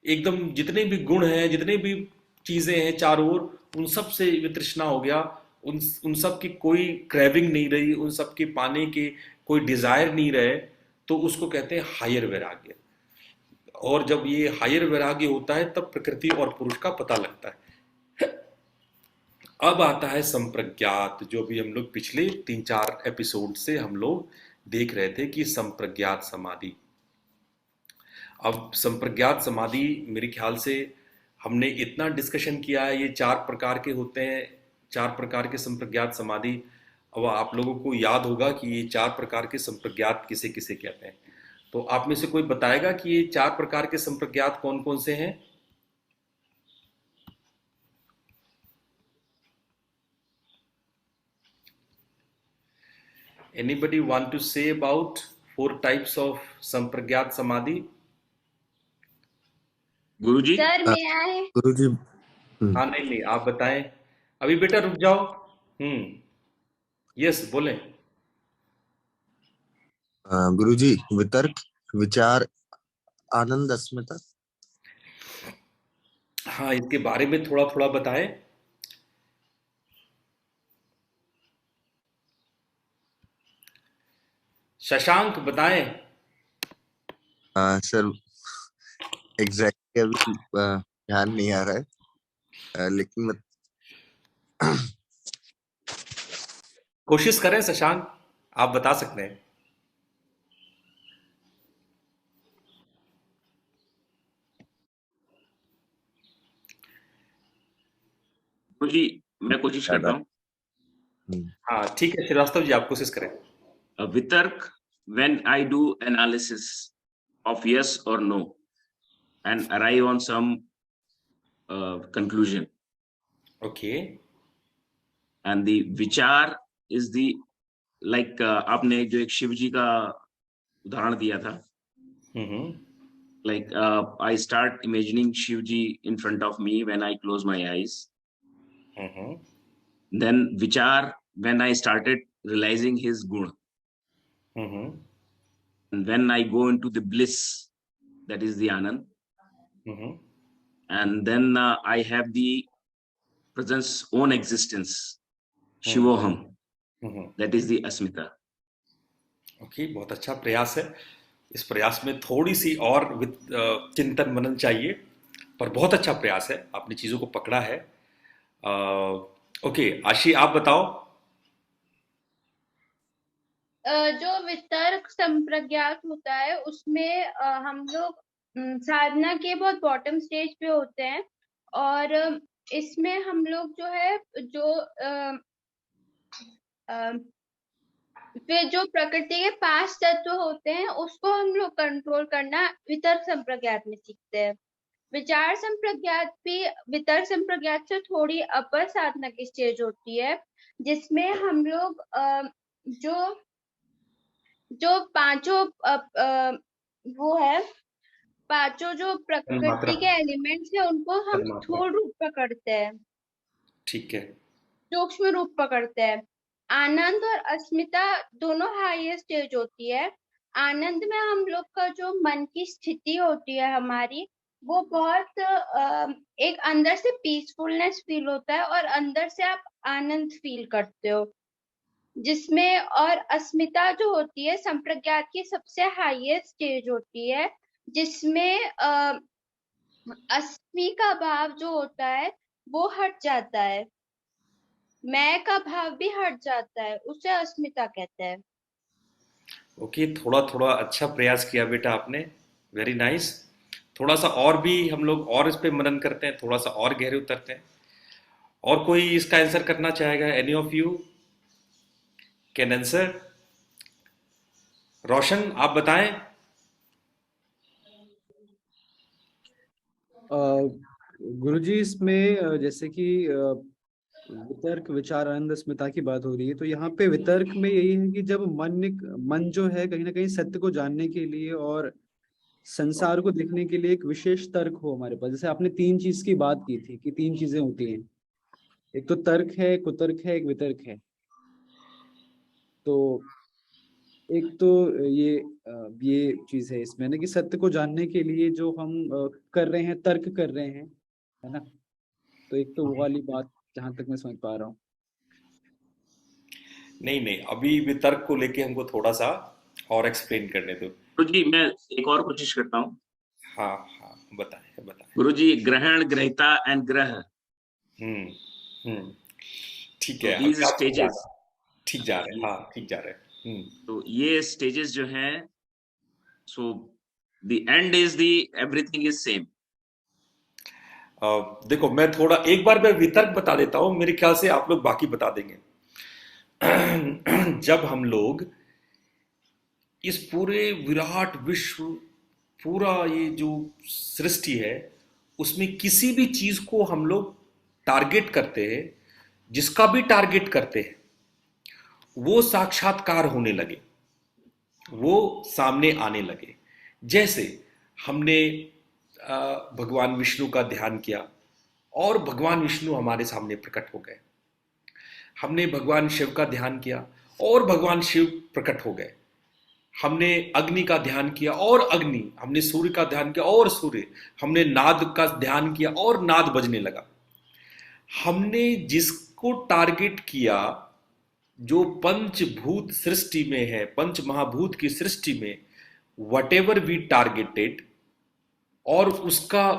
एकदम जितने भी गुण हैं, जितने भी चीजें हैं चारों ओर, उन सब से वितृष्णा हो गया, उन सब की कोई क्रेविंग नहीं रही, उन सब के पाने के कोई डिजायर नहीं रहे, तो उसको कहते हैं हायर वैराग्य। और जब ये हायर वैराग्य होता है तब प्रकृति और पुरुष का पता लगता है। अब आता है संप्रज्ञात, जो भी हम लोग पिछले 3-4 एपिसोड से हम लोग देख रहे थे कि संप्रज्ञात समाधि। अब संप्रज्ञात समाधि मेरे ख्याल से हमने इतना डिस्कशन किया है, ये 4 प्रकार के होते हैं, 4 प्रकार के संप्रज्ञात समाधि। अब आप लोगों को याद होगा कि ये 4 प्रकार के संप्रज्ञात किसे किसे कहते हैं। तो आप में से कोई बताएगा कि ये 4 प्रकार के संप्रज्ञात कौन कौन से हैं? Anybody want to say about 4 types of संप्रज्ञात समाधि? गुरुजी, सर मैं आए गुरुजी हाँ, नहीं आप बताएं। अभी बेटा रुक जाओ। यस बोलें। गुरुजी, वितर्क, विचार, आनंद, अस्मिता। हाँ, इसके बारे में थोड़ा थोड़ा बताएं। शशांक बताएं। सर एग्जैक्टली अभी ध्यान नहीं आ रहा है, लेकिन मैं कोशिश करें शशांक, आप बता सकते हैं। गुरुजी मैं कोशिश करता हूँ। हाँ ठीक है, श्रीवास्तव जी आप कोशिश करें। वितर्क, when I do analysis of yes or no and arrive on some conclusion, Okay. and the vichar is the like आपने जो एक शिव जी का उदाहरण दिया था, हम्म Like I start imagining Shivji in front of me when I close my eyes. Hmm, Then vichar, when I started realizing his gun, hmm, and when I go into the bliss, that is the Anand, hmm, and then I have the presence own existence, hmm, Shivoham, hmm. that is the Asmita. Okay, बहुत अच्छा प्रयास है। इस प्रयास में थोड़ी सी और चिंतन मनन चाहिए, पर बहुत अच्छा प्रयास है, आपने चीजों को पकड़ा है। ओके आशी, आप बताओ। जो वितर्क संप्रज्ञात होता है उसमें हम लोग साधना के बहुत बॉटम स्टेज पे होते हैं, और इसमें हम लोग जो है फिर जो प्रकृति के 5 तत्व होते हैं उसको हम लोग कंट्रोल करना वितर्क संप्रज्ञात में सीखते हैं। विचार संप्रज्ञात भी वितर्क संप्रज्ञात से थोड़ी अपर साधना की स्टेज होती है, जिसमें हम लोग जो पांचों वो है, पांचों जो प्रकृति के एलिमेंट्स है उनको हम स्थूल रूप पकड़ते हैं, ठीक है। सूक्ष्म रूप पकड़ते हैं। आनंद और अस्मिता दोनों हाईएस्ट स्टेज होती है। आनंद में हम लोग का जो मन की स्थिति होती है हमारी, वो बहुत एक अंदर से पीसफुलनेस फील होता है और अंदर से आप आनंद फील करते हो, जिसमें और अस्मिता जो होती है संप्रज्ञात की सबसे हाईएस्ट स्टेज होती है, जिसमें अस्मि का भाव जो होता है वो हट जाता है, मैं का भाव भी हट जाता है, उसे अस्मिता कहते हैं। ओके, थोड़ा थोड़ा अच्छा प्रयास किया बेटा आपने, वेरी नाइस। थोड़ा सा और भी हम लोग और इस पे मनन करते हैं, थोड़ा सा और गहरे उतरते हैं। और कोई इसका आंसर करना चाहेगा? Any of you can answer? Roshan, आप बताएं। गुरुजी, इसमें जैसे कि वितर्क, विचार, आनंद, अस्मिता की बात हो रही है, तो यहाँ पे वितर्क में यही है कि जब मन जो है कहीं ना कहीं सत्य को जानने के लिए और संसार को देखने के लिए एक विशेष तर्क हो हमारे पास। जैसे आपने 3 चीज की बात की थी कि 3 चीजें होती हैं, एक तो तर्क है, एक कुतर्क है, एक वितर्क है। तो एक तो ये चीज है इसमें ना कि सत्य को जानने के लिए जो हम कर रहे हैं, तर्क कर रहे हैं, है ना। तो एक तो वो वाली बात जहां तक मैं समझ पा रहा हूँ। नहीं नहीं, अभी वितर्क को लेके हमको थोड़ा सा और एक्सप्लेन करने दो। गुरुजी, मैं एक और कोशिश करता हूँ। हाँ हाँ, बताएं बताएं। गुरुजी, ग्रहण, ग्रहिता एंड ग्रह, हम्म, ठीक तो है। these stages, ठीक जा रहे हैं, हाँ ठीक जा रहे हैं। तो ये स्टेजेस जो हैं, so the end is the everything is same. देखो, मैं थोड़ा एक बार मैं वितर्क बता देता हूं, मेरे ख्याल से आप लोग बाकी बता देंगे। जब हम लोग इस पूरे विराट विश्व, पूरा ये जो सृष्टि है, उसमें किसी भी चीज को हम लोग टारगेट करते हैं, जिसका भी टारगेट करते हैं, वो साक्षात्कार होने लगे, वो सामने आने लगे। जैसे हमने भगवान विष्णु का ध्यान किया और भगवान विष्णु हमारे सामने प्रकट हो गए। हमने भगवान शिव का ध्यान किया और भगवान शिव प्रकट हो गए। हमने अग्नि का ध्यान किया और अग्नि, हमने सूर्य का ध्यान किया और सूर्य, हमने नाद का ध्यान किया और नाद बजने लगा। हमने जिसको टारगेट किया, जो पंचभूत सृष्टि में है, पंच महाभूत की सृष्टि में, वट एवर वी टारगेटेड, और उसका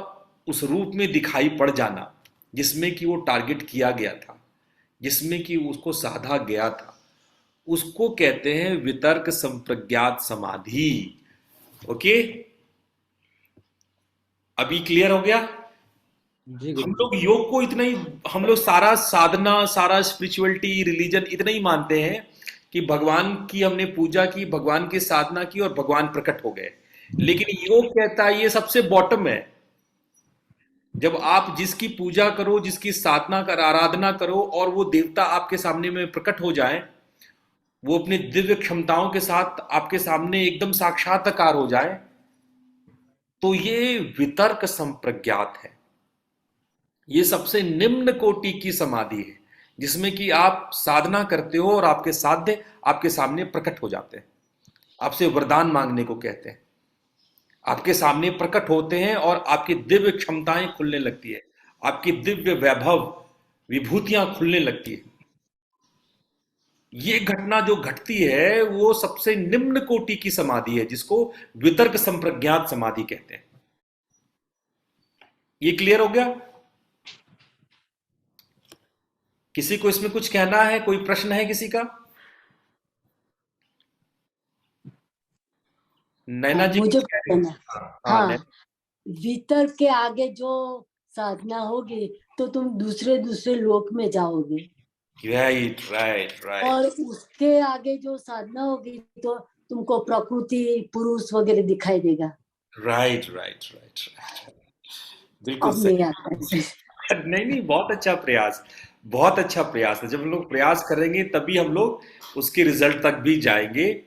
उस रूप में दिखाई पड़ जाना जिसमें कि वो टारगेट किया गया था, जिसमें कि उसको साधा गया था, उसको कहते हैं वितर्क संप्रज्ञात समाधि। ओके, अभी क्लियर हो गया? हम लोग योग को इतना ही, हम लोग सारा साधना, सारा स्पिरिचुअलिटी, रिलीजन इतना ही मानते हैं कि भगवान की हमने पूजा की, भगवान की साधना की और भगवान प्रकट हो गए। लेकिन योग कहता है ये सबसे बॉटम है। जब आप जिसकी पूजा करो, जिसकी साधना कर, आराधना करो, और वो देवता आपके सामने में प्रकट हो जाए, वो अपने दिव्य क्षमताओं के साथ आपके सामने एकदम साक्षात्कार हो जाए, तो ये वितर्क संप्रज्ञात है। ये सबसे निम्न कोटि की समाधि है, जिसमें कि आप साधना करते हो और आपके साध्य आपके सामने प्रकट हो जाते हैं। आपसे वरदान मांगने को कहते हैं, आपके सामने प्रकट होते हैं और आपकी दिव्य क्षमताएं खुलने लगती है, आपकी दिव्य वैभव विभूतियां खुलने लगती है। ये घटना जो घटती है वो सबसे निम्न कोटि की समाधि है, जिसको वितर्क संप्रज्ञात समाधि कहते हैं। ये क्लियर हो गया? किसी को इसमें कुछ कहना है? कोई प्रश्न है किसी का? नैना जी मुझे कुछ कह रही कहना, हाँ, हाँ, नैना। वितर्क के आगे जो साधना होगी तो तुम दूसरे दूसरे लोक में जाओगे, राइट राइट राइट। और उसके आगे जो साधना होगी तो तुमको प्रकृति पुरुष वगैरह दिखाई देगा। राइट राइट राइट राइट, बिल्कुल अब सही। नहीं आता है। नहीं नहीं, बहुत अच्छा प्रयास, बहुत अच्छा प्रयास है। जब हम लोग प्रयास करेंगे तभी हम लोग उसके रिजल्ट तक भी जाएंगे।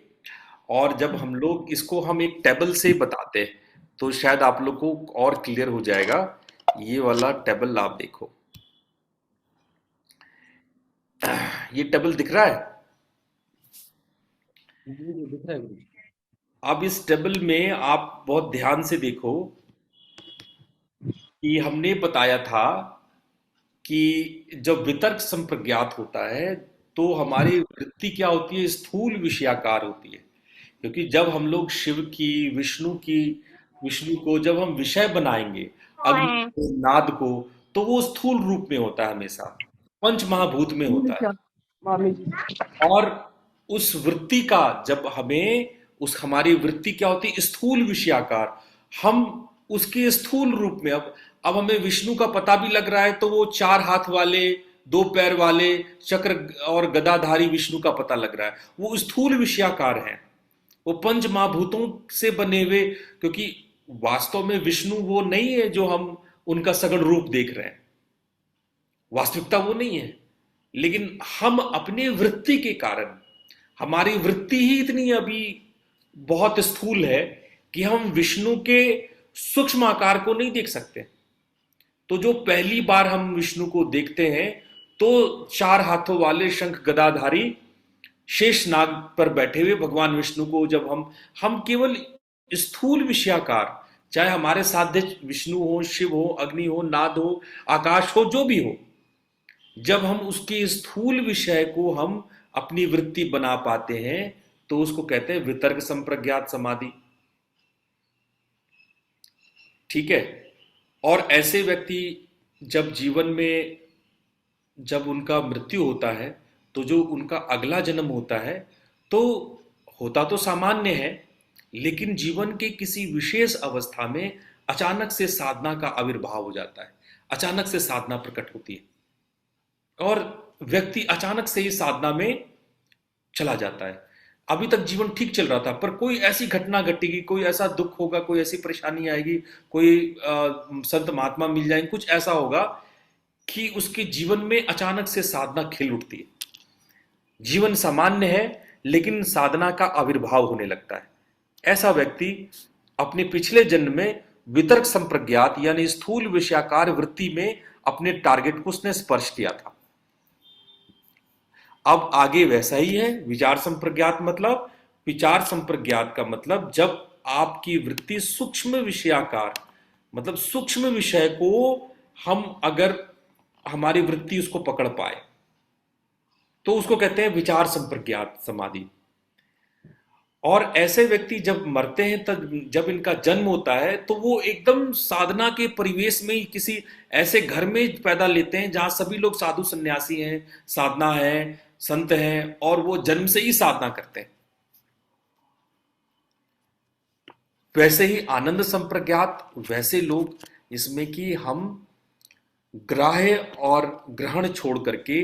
और जब हम लोग इसको हम एक टेबल से बताते हैं तो शायद आप लोग को और क्लियर हो जाएगा। ये वाला टेबल आप देखो, ये टेबल दिख रहा है? दिख रहा है गुरुजी। अब इस टेबल में आप बहुत ध्यान से देखो कि हमने बताया था कि जब वितर्क संप्रज्ञात होता है तो हमारी वृत्ति क्या होती है? स्थूल विषयाकार होती है। क्योंकि जब हम लोग शिव की, विष्णु को जब हम विषय बनाएंगे, अग्नि को, नाद को, तो वो स्थूल रूप में होता है, हमेशा पंच महाभूत में होता है। और उस वृत्ति का जब हमें हमारी वृत्ति क्या होती है? स्थूल विषयाकार। हम उसके स्थूल रूप में अब हमें विष्णु का पता भी लग रहा है तो वो 4 हाथ वाले, 2 पैर वाले, चक्र और गदाधारी विष्णु का पता लग रहा है। वो स्थूल विषयाकार हैं, वो पंच महाभूतों से बने हुए। क्योंकि वास्तव में विष्णु वो नहीं है जो हम उनका सगुण रूप देख रहे हैं, वास्तविकता वो नहीं है। लेकिन हम अपने वृत्ति के कारण, हमारी वृत्ति ही इतनी अभी बहुत स्थूल है कि हम विष्णु के सूक्ष्म आकार को नहीं देख सकते। तो जो पहली बार हम विष्णु को देखते हैं तो 4 हाथों वाले शंख गदाधारी शेष नाग पर बैठे हुए भगवान विष्णु को जब हम केवल स्थूल विषयाकार, चाहे हमारे साध्य विष्णु हो, शिव हो, अग्नि हो, नाद हो, आकाश हो, जो भी हो, जब हम उसके स्थूल विषय को हम अपनी वृत्ति बना पाते हैं तो उसको कहते हैं वितर्क संप्रज्ञात समाधि। ठीक है? और ऐसे व्यक्ति जब जीवन में जब उनका मृत्यु होता है तो जो उनका अगला जन्म होता है तो होता तो सामान्य है, लेकिन जीवन के किसी विशेष अवस्था में अचानक से साधना का आविर्भाव हो जाता है, अचानक से साधना प्रकट होती है और व्यक्ति अचानक से ही साधना में चला जाता है। अभी तक जीवन ठीक चल रहा था पर कोई ऐसी घटना घटेगी, कोई ऐसा दुख होगा, कोई ऐसी परेशानी आएगी, कोई संत महात्मा मिल जाएंगे, कुछ ऐसा होगा कि उसके जीवन में अचानक से साधना खिल उठती है। जीवन सामान्य है लेकिन साधना का आविर्भाव होने लगता है। ऐसा व्यक्ति अपने पिछले जन्म में वितर्क संप्रज्ञात यानी स्थूल विषयाकार वृत्ति में अपने टारगेट को उसने स्पर्श किया था। अब आगे वैसा ही है। विचार संप्रज्ञात मतलब, विचार संप्रज्ञात का मतलब जब आपकी वृत्ति सूक्ष्म विषयाकार, मतलब सूक्ष्म विषय को हम अगर हमारी वृत्ति उसको पकड़ पाए तो उसको कहते हैं विचार संप्रज्ञात समाधि। और ऐसे व्यक्ति जब मरते हैं तब जब इनका जन्म होता है तो वो एकदम साधना के परिवेश में ही किसी ऐसे घर में पैदा लेते हैं जहां सभी लोग साधु सन्यासी हैं, साधना है, संत हैं और वो जन्म से ही साधना करते हैं। वैसे ही आनंद संप्रज्ञात वैसे लोग इसमें कि हम ग्राह्य और ग्रहण छोड़ करके,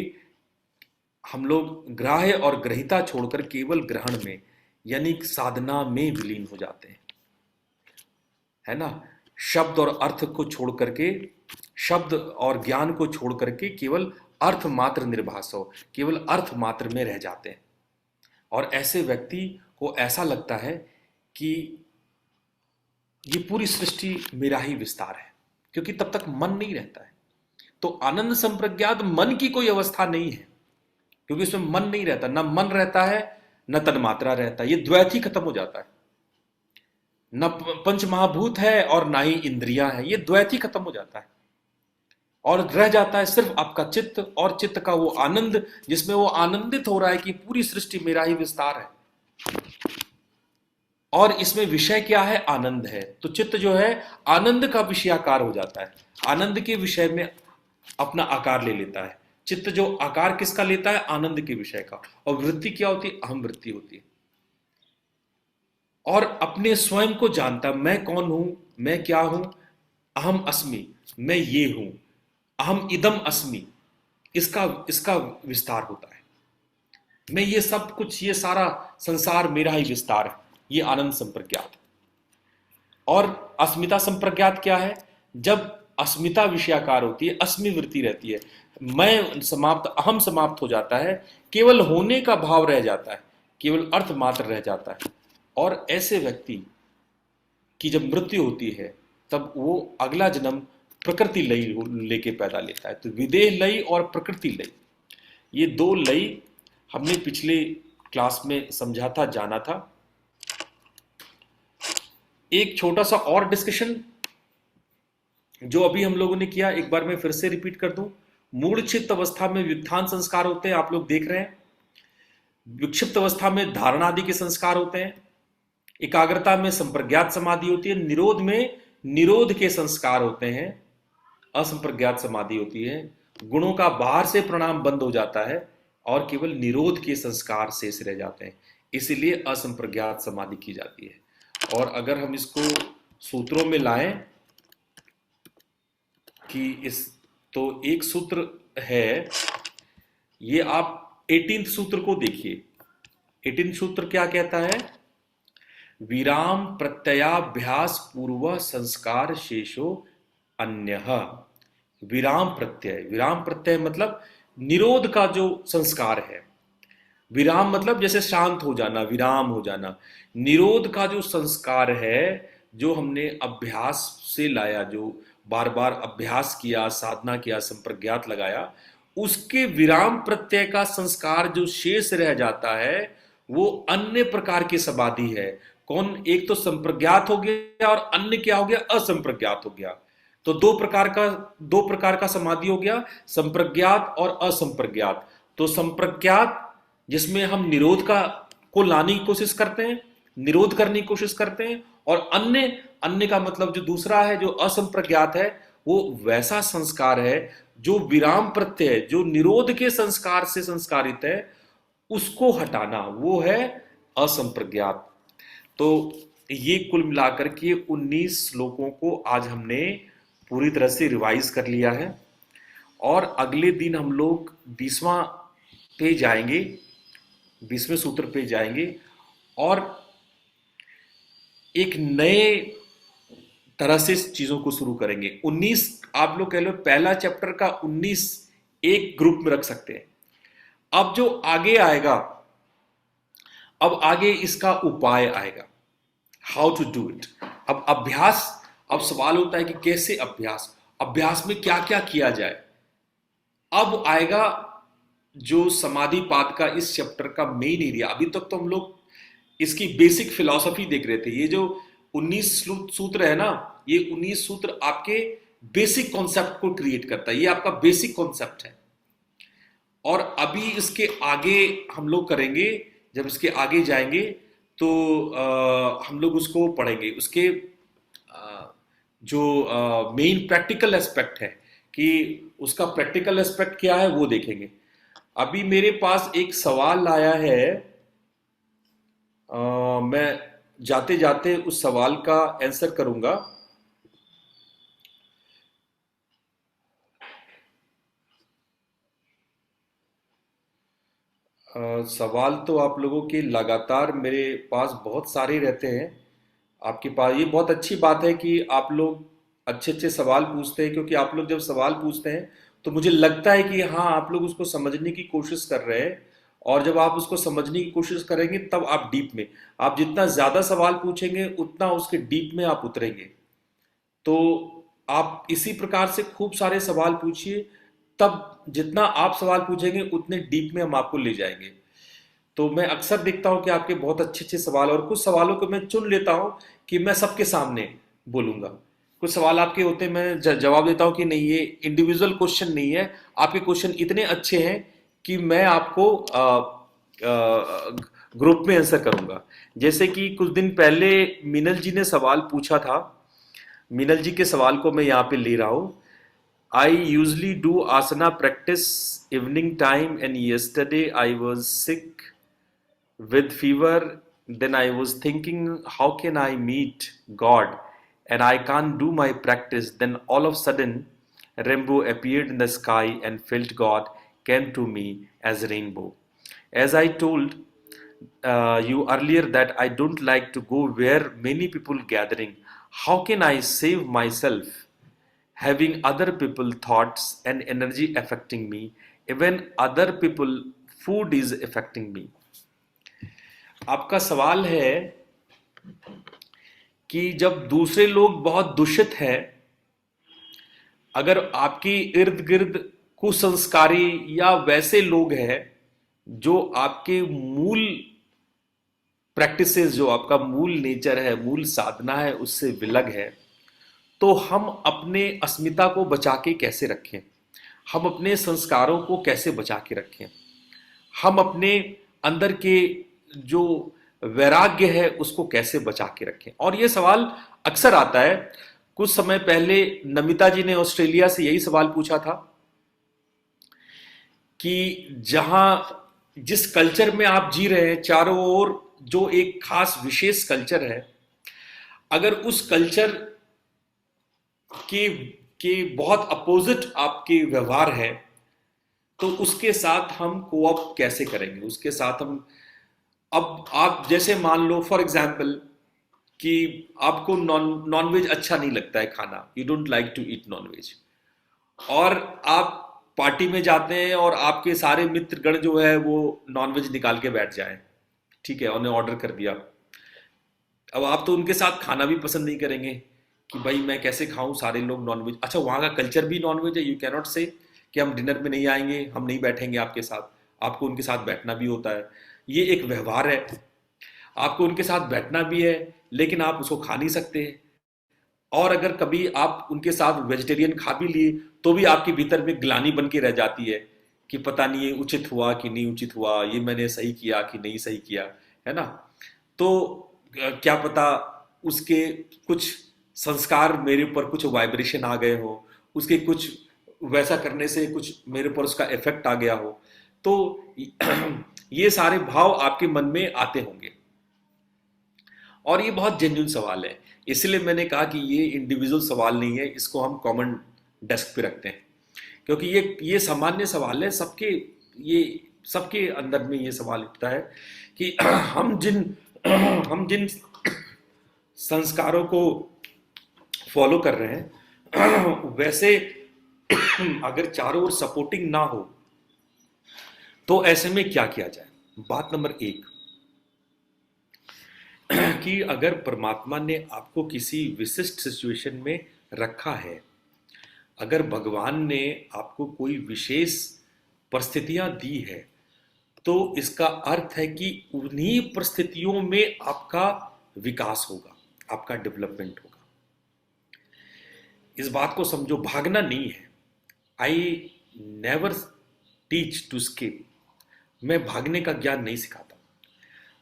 हम लोग ग्राह्य और ग्रहिता छोड़कर केवल ग्रहण में यानी साधना में विलीन हो जाते हैं, है ना। शब्द और अर्थ को छोड़ करके, शब्द और ज्ञान को छोड़ करके केवल अर्थ मात्र निर्भास हो, केवल अर्थ मात्र में रह जाते हैं। और ऐसे व्यक्ति को ऐसा लगता है कि ये पूरी सृष्टि मेरा ही विस्तार है, क्योंकि तब तक मन नहीं रहता है। तो आनंद संप्रज्ञात मन की कोई अवस्था नहीं है, क्योंकि इसमें मन नहीं रहता, ना मन रहता है न तन्मात्रा रहता है, ये द्वैत ही खत्म हो जाता है। न पंच महाभूत है और ना ही इंद्रियां हैं, ये द्वैत ही खत्म हो जाता है, और रह जाता है सिर्फ आपका चित्त, और चित्त का वो आनंद जिसमें वो आनंदित हो रहा है कि पूरी सृष्टि मेरा ही विस्तार है, और इसमें विषय क्या है? आनंद है। तो चित्त जो है आनंद का विषयाकार हो जाता है, आनंद के विषय में अपना आकार ले लेता है। चित्त जो आकार किसका लेता है? आनंद के विषय का। और वृत्ति क्या होती है? अहम वृत्ति होती है, और अपने स्वयं को जानता, मैं कौन हूं, मैं क्या हूं, अहम अस्मि, मैं ये हूं, अहम इदम अस्मि, इसका विस्तार होता है। मैं ये सब कुछ, ये सारा संसार मेरा ही विस्तार है, ये आनंद संप्रज्ञात। और अस्मिता संप्रज्ञात क्या है? जब अस्मिता विषयाकार होती है, अस्मि वृत्ति रहती है, मैं समाप्त, अहम समाप्त हो जाता है, केवल होने का भाव रह जाता है, केवल अर्थ मात्र रह जाता है। और ऐसे व्यक्ति की जब मृत्यु होती है तब वो अगला जन्म प्रकृति लय लेके पैदा लेता है। तो विदेह लय और प्रकृति लय, ये दो लय हमने पिछले क्लास में समझा था, जाना था। एक छोटा सा और डिस्कशन जो अभी हम लोगों ने किया, एक बार मैं फिर से रिपीट कर दूं। मूढ़ चित्त अवस्था में व्युत्थान संस्कार होते हैं, आप लोग देख रहे हैं। विक्षिप्त अवस्था में धारणा आदि के संस्कार होते हैं। एकाग्रता में संप्रज्ञात समाधि होती है। निरोध में निरोध के संस्कार होते हैं, असंप्रज्ञात समाधि होती है। गुणों का बाहर से प्रणाम बंद हो जाता है और केवल निरोध के संस्कार शेष रह जाते हैं, इसीलिए असंप्रज्ञात समाधि की जाती है। और अगर हम इसको सूत्रों में लाएं कि तो एक सूत्र है, ये आप 18 सूत्र को देखिए। 18 सूत्र क्या कहता है? विराम प्रत्ययाभ्यास पूर्व संस्कार शेषो अन्यः। विराम प्रत्यय मतलब निरोध का जो संस्कार है। विराम मतलब जैसे शांत हो जाना, विराम हो जाना। निरोध का जो संस्कार है, जो हमने अभ्यास से लाया, जो बार बार अभ्यास किया, साधना किया, संप्रज्ञात लगाया, उसके विराम प्रत्यय का संस्कार जो शेष रह जाता है वो अन्य प्रकार की समाधि है। कौन? एक तो संप्रज्ञात हो गया और अन्य क्या हो गया? असंप्रज्ञात हो गया। तो दो प्रकार का समाधि हो गया, संप्रज्ञात और असंप्रज्ञात। तो संप्रज्ञात जिसमें हम निरोध को लाने की कोशिश करते हैं, निरोध करने की कोशिश करते हैं, और अन्य का मतलब जो दूसरा है, जो असंप्रज्ञात है, वो वैसा संस्कार है जो विराम प्रत्यय, जो निरोध के संस्कार से संस्कारित है, उसको हटाना, वो है असंप्रज्ञात। तो ये कुल मिलाकर के 19 श्लोकों को आज हमने पूरी तरह से रिवाइज कर लिया है, और अगले दिन हम लोग 20वां पे जाएंगे, 20वें सूत्र पे जाएंगे, और एक नए तरह से चीजों को शुरू करेंगे। 19 आप लोग कह लो, पहला चैप्टर का 19 एक ग्रुप में रख सकते हैं। अब जो आगे आएगा, अब आगे इसका उपाय आएगा, हाउ टू डू इट। अब अभ्यास, अब सवाल होता है कि कैसे अभ्यास में क्या क्या किया जाए। अब आएगा जो समाधि पाद का इस चैप्टर का मेन एरिया। अभी तक तो हम लोग इसकी बेसिक फिलॉसफी देख रहे थे। ये जो 19 सूत्र है ना, ये 19 सूत्र आपके बेसिक कॉन्सेप्ट को क्रिएट करता है, ये आपका बेसिक कॉन्सेप्ट है। और अभी इसके आगे हम लोग करेंगे, जब इसके आगे जाएंगे तो हम लोग उसको पढ़ेंगे, उसके जो मेन प्रैक्टिकल एस्पेक्ट है, कि उसका प्रैक्टिकल एस्पेक्ट क्या है वो देखेंगे। अभी मेरे पास एक सवाल आया है, मैं जाते जाते उस सवाल का आंसर करूंगा। सवाल तो आप लोगों के लगातार मेरे पास बहुत सारे रहते हैं आपके पास। ये बहुत अच्छी बात है कि आप लोग अच्छे अच्छे सवाल पूछते हैं, क्योंकि आप लोग जब सवाल पूछते हैं तो मुझे लगता है कि हाँ, आप लोग उसको समझने की कोशिश कर रहे हैं और जब आप उसको समझने की कोशिश करेंगे तब आप डीप में, आप जितना ज्यादा सवाल पूछेंगे उतना उसके डीप में आप उतरेंगे। तो आप इसी प्रकार से खूब सारे सवाल पूछिए, तब जितना आप सवाल पूछेंगे उतने डीप में हम आपको ले जाएंगे। तो मैं अक्सर देखता हूं कि आपके बहुत अच्छे अच्छे सवाल, और कुछ सवालों को मैं चुन लेता हूं कि मैं सबके सामने बोलूंगा। कुछ सवाल आपके होते हैं मैं जवाब देता हूं कि नहीं, ये इंडिविजुअल क्वेश्चन नहीं है, आपके क्वेश्चन इतने अच्छे हैं कि मैं आपको ग्रुप में आंसर करूंगा। जैसे कि कुछ दिन पहले मीनल जी ने सवाल पूछा था, मीनल जी के सवाल को मैं यहाँ पे ले रहा हूँ। I usually do asana practice evening time, and yesterday I was sick with fever. Then I was thinking, how can I meet God? And I can't do my practice. Then all of a sudden, rainbow appeared in the sky and felt God came to me as a rainbow. As I told you earlier that I don't like to go where many people gathering. How can I save myself? Having other people thoughts and energy affecting me, even other people food is affecting me. आपका सवाल है कि जब दूसरे लोग बहुत दूषित हैं, अगर आपकी इर्द गिर्द कुसंस्कारी या वैसे लोग हैं जो आपके मूल प्रैक्टिसेस, जो आपका मूल नेचर है, मूल साधना है, उससे विलग है, तो हम अपने अस्मिता को बचा के कैसे रखें, हम अपने संस्कारों को कैसे बचा के रखें, हम अपने अंदर के जो वैराग्य है उसको कैसे बचा के रखें। और ये सवाल अक्सर आता है। कुछ समय पहले नमिता जी ने ऑस्ट्रेलिया से यही सवाल पूछा था कि जिस कल्चर में आप जी रहे हैं, चारों ओर जो एक खास विशेष कल्चर है, अगर उस कल्चर के बहुत अपोजिट आपके व्यवहार है, तो उसके साथ हम कोऑप कैसे करेंगे, उसके साथ हम, अब आप जैसे मान लो फॉर एग्जांपल कि आपको नॉनवेज अच्छा नहीं लगता है खाना, you don't like to eat non veg, और आप पार्टी में जाते हैं और आपके सारे मित्रगण जो है वो नॉनवेज निकाल के बैठ जाए, ठीक है, उन्हें ऑर्डर कर दिया। अब आप तो उनके साथ खाना भी पसंद नहीं करेंगे कि भाई मैं कैसे खाऊं, सारे लोग नॉनवेज, अच्छा वहां का कल्चर भी नॉनवेज है, यू कैन नॉट से कि हम डिनर में नहीं आएंगे, हम नहीं बैठेंगे आपके साथ, आपको उनके साथ बैठना भी होता है। ये एक व्यवहार है, आपको उनके साथ बैठना भी है, लेकिन आप उसको खा नहीं सकते। और अगर कभी आप उनके साथ वेजिटेरियन खा भी लिए तो भी आपके भीतर में ग्लानि बन के रह जाती है कि पता नहीं ये उचित हुआ कि नहीं उचित हुआ, ये मैंने सही किया कि नहीं सही किया, है ना। तो क्या पता उसके कुछ संस्कार मेरे ऊपर कुछ वाइब्रेशन आ गए हो, उसके कुछ वैसा करने से कुछ मेरे ऊपर उसका इफेक्ट आ गया हो, तो ये सारे भाव आपके मन में आते होंगे। और ये बहुत जेन्युइन सवाल है, इसलिए मैंने कहा कि ये इंडिविजुअल सवाल नहीं है, इसको हम कॉमन डेस्क पे रखते हैं, क्योंकि ये सामान्य सवाल है, सबके अंदर में ये सवाल उठता है कि हम जिन संस्कारों को फॉलो कर रहे हैं वैसे अगर चारों ओर सपोर्टिंग ना हो तो ऐसे में क्या किया जाए। बात नंबर 1 कि अगर परमात्मा ने आपको किसी विशिष्ट सिचुएशन में रखा है, अगर भगवान ने आपको कोई विशेष परिस्थितियां दी है, तो इसका अर्थ है कि उन्हीं परिस्थितियों में आपका विकास होगा, आपका डेवलपमेंट होगा। इस बात को समझो, भागना नहीं है। I never teach to escape, मैं भागने का ज्ञान नहीं सिखाता।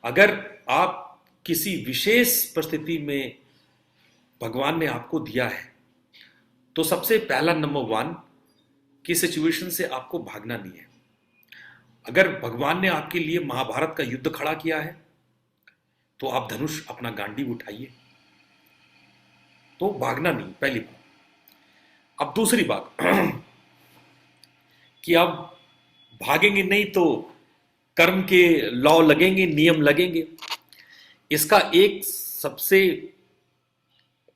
अगर आप किसी विशेष परिस्थिति में भगवान ने आपको दिया है, तो सबसे पहला नंबर 1 की सिचुएशन से आपको भागना नहीं है। अगर भगवान ने आपके लिए महाभारत का युद्ध खड़ा किया है, तो आप धनुष अपना गांडीव उठाइए, तो भागना नहीं, पहली बात। अब दूसरी बात कि आप भागेंगे नहीं तो कर्म के लॉ लगेंगे, नियम लगेंगे। इसका एक सबसे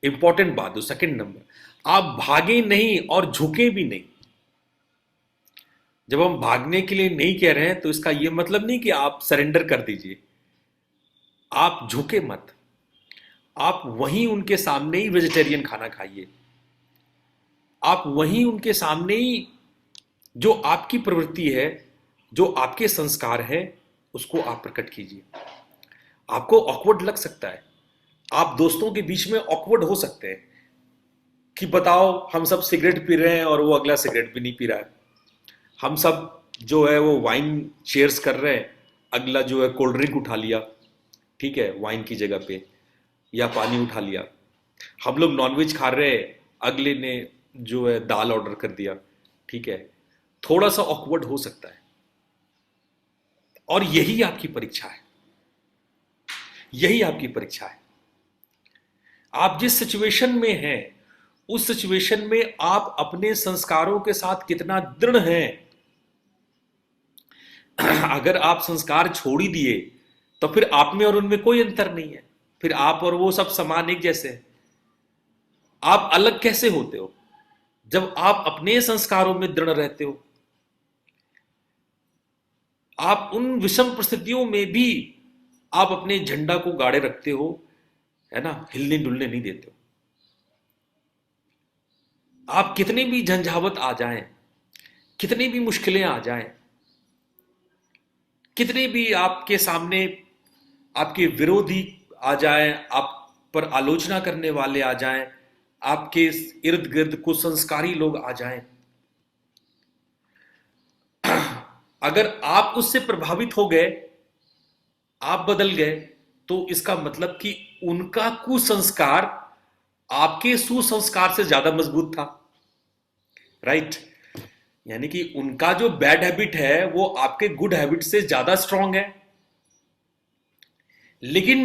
इंपॉर्टेंट बात, सेकंड नंबर, आप भागे नहीं और झुके भी नहीं। जब हम भागने के लिए नहीं कह रहे हैं तो इसका यह मतलब नहीं कि आप सरेंडर कर दीजिए, आप झुके मत, आप वहीं उनके सामने ही वेजिटेरियन खाना खाइए, आप वहीं उनके सामने ही जो आपकी प्रवृत्ति है, जो आपके संस्कार है, उसको आप प्रकट कीजिए। आपको ऑकवर्ड लग सकता है, आप दोस्तों के बीच में ऑकवर्ड हो सकते हैं कि बताओ हम सब सिगरेट पी रहे हैं और वो अगला सिगरेट भी नहीं पी रहा है, हम सब जो है वो वाइन चेयर्स कर रहे हैं, अगला जो है कोल्ड ड्रिंक उठा लिया, ठीक है, वाइन की जगह पे, या पानी उठा लिया, हम लोग नॉनवेज खा रहे हैं, अगले ने जो है दाल ऑर्डर कर दिया, ठीक है, थोड़ा सा ऑकवर्ड हो सकता है। और यही आपकी परीक्षा है, यही आपकी परीक्षा है। आप जिस सिचुएशन में हैं, उस सिचुएशन में आप अपने संस्कारों के साथ कितना दृढ़ हैं। अगर आप संस्कार छोड़ ही दिए तो फिर आप में और उनमें कोई अंतर नहीं है, फिर आप और वो सब समान एक जैसे हैं। आप अलग कैसे होते हो? जब आप अपने संस्कारों में दृढ़ रहते हो। आप उन विषम परिस्थितियों में भी आप अपने झंडा को गाड़े रखते हो, है ना, हिलने डुलने नहीं देते हो। आप कितने भी झंझावत आ जाएं, कितनी भी मुश्किलें आ जाएं, कितने भी आपके सामने आपके विरोधी आ जाएं, आप पर आलोचना करने वाले आ जाएं, आपके इर्द गिर्द कुसंस्कारी लोग आ जाएं, अगर आप उससे प्रभावित हो गए, आप बदल गए, तो इसका मतलब कि उनका कुसंस्कार आपके सुसंस्कार से ज्यादा मजबूत था, राइट? यानी कि उनका जो बैड हैबिट है वो आपके गुड हैबिट से ज्यादा स्ट्रांग है। लेकिन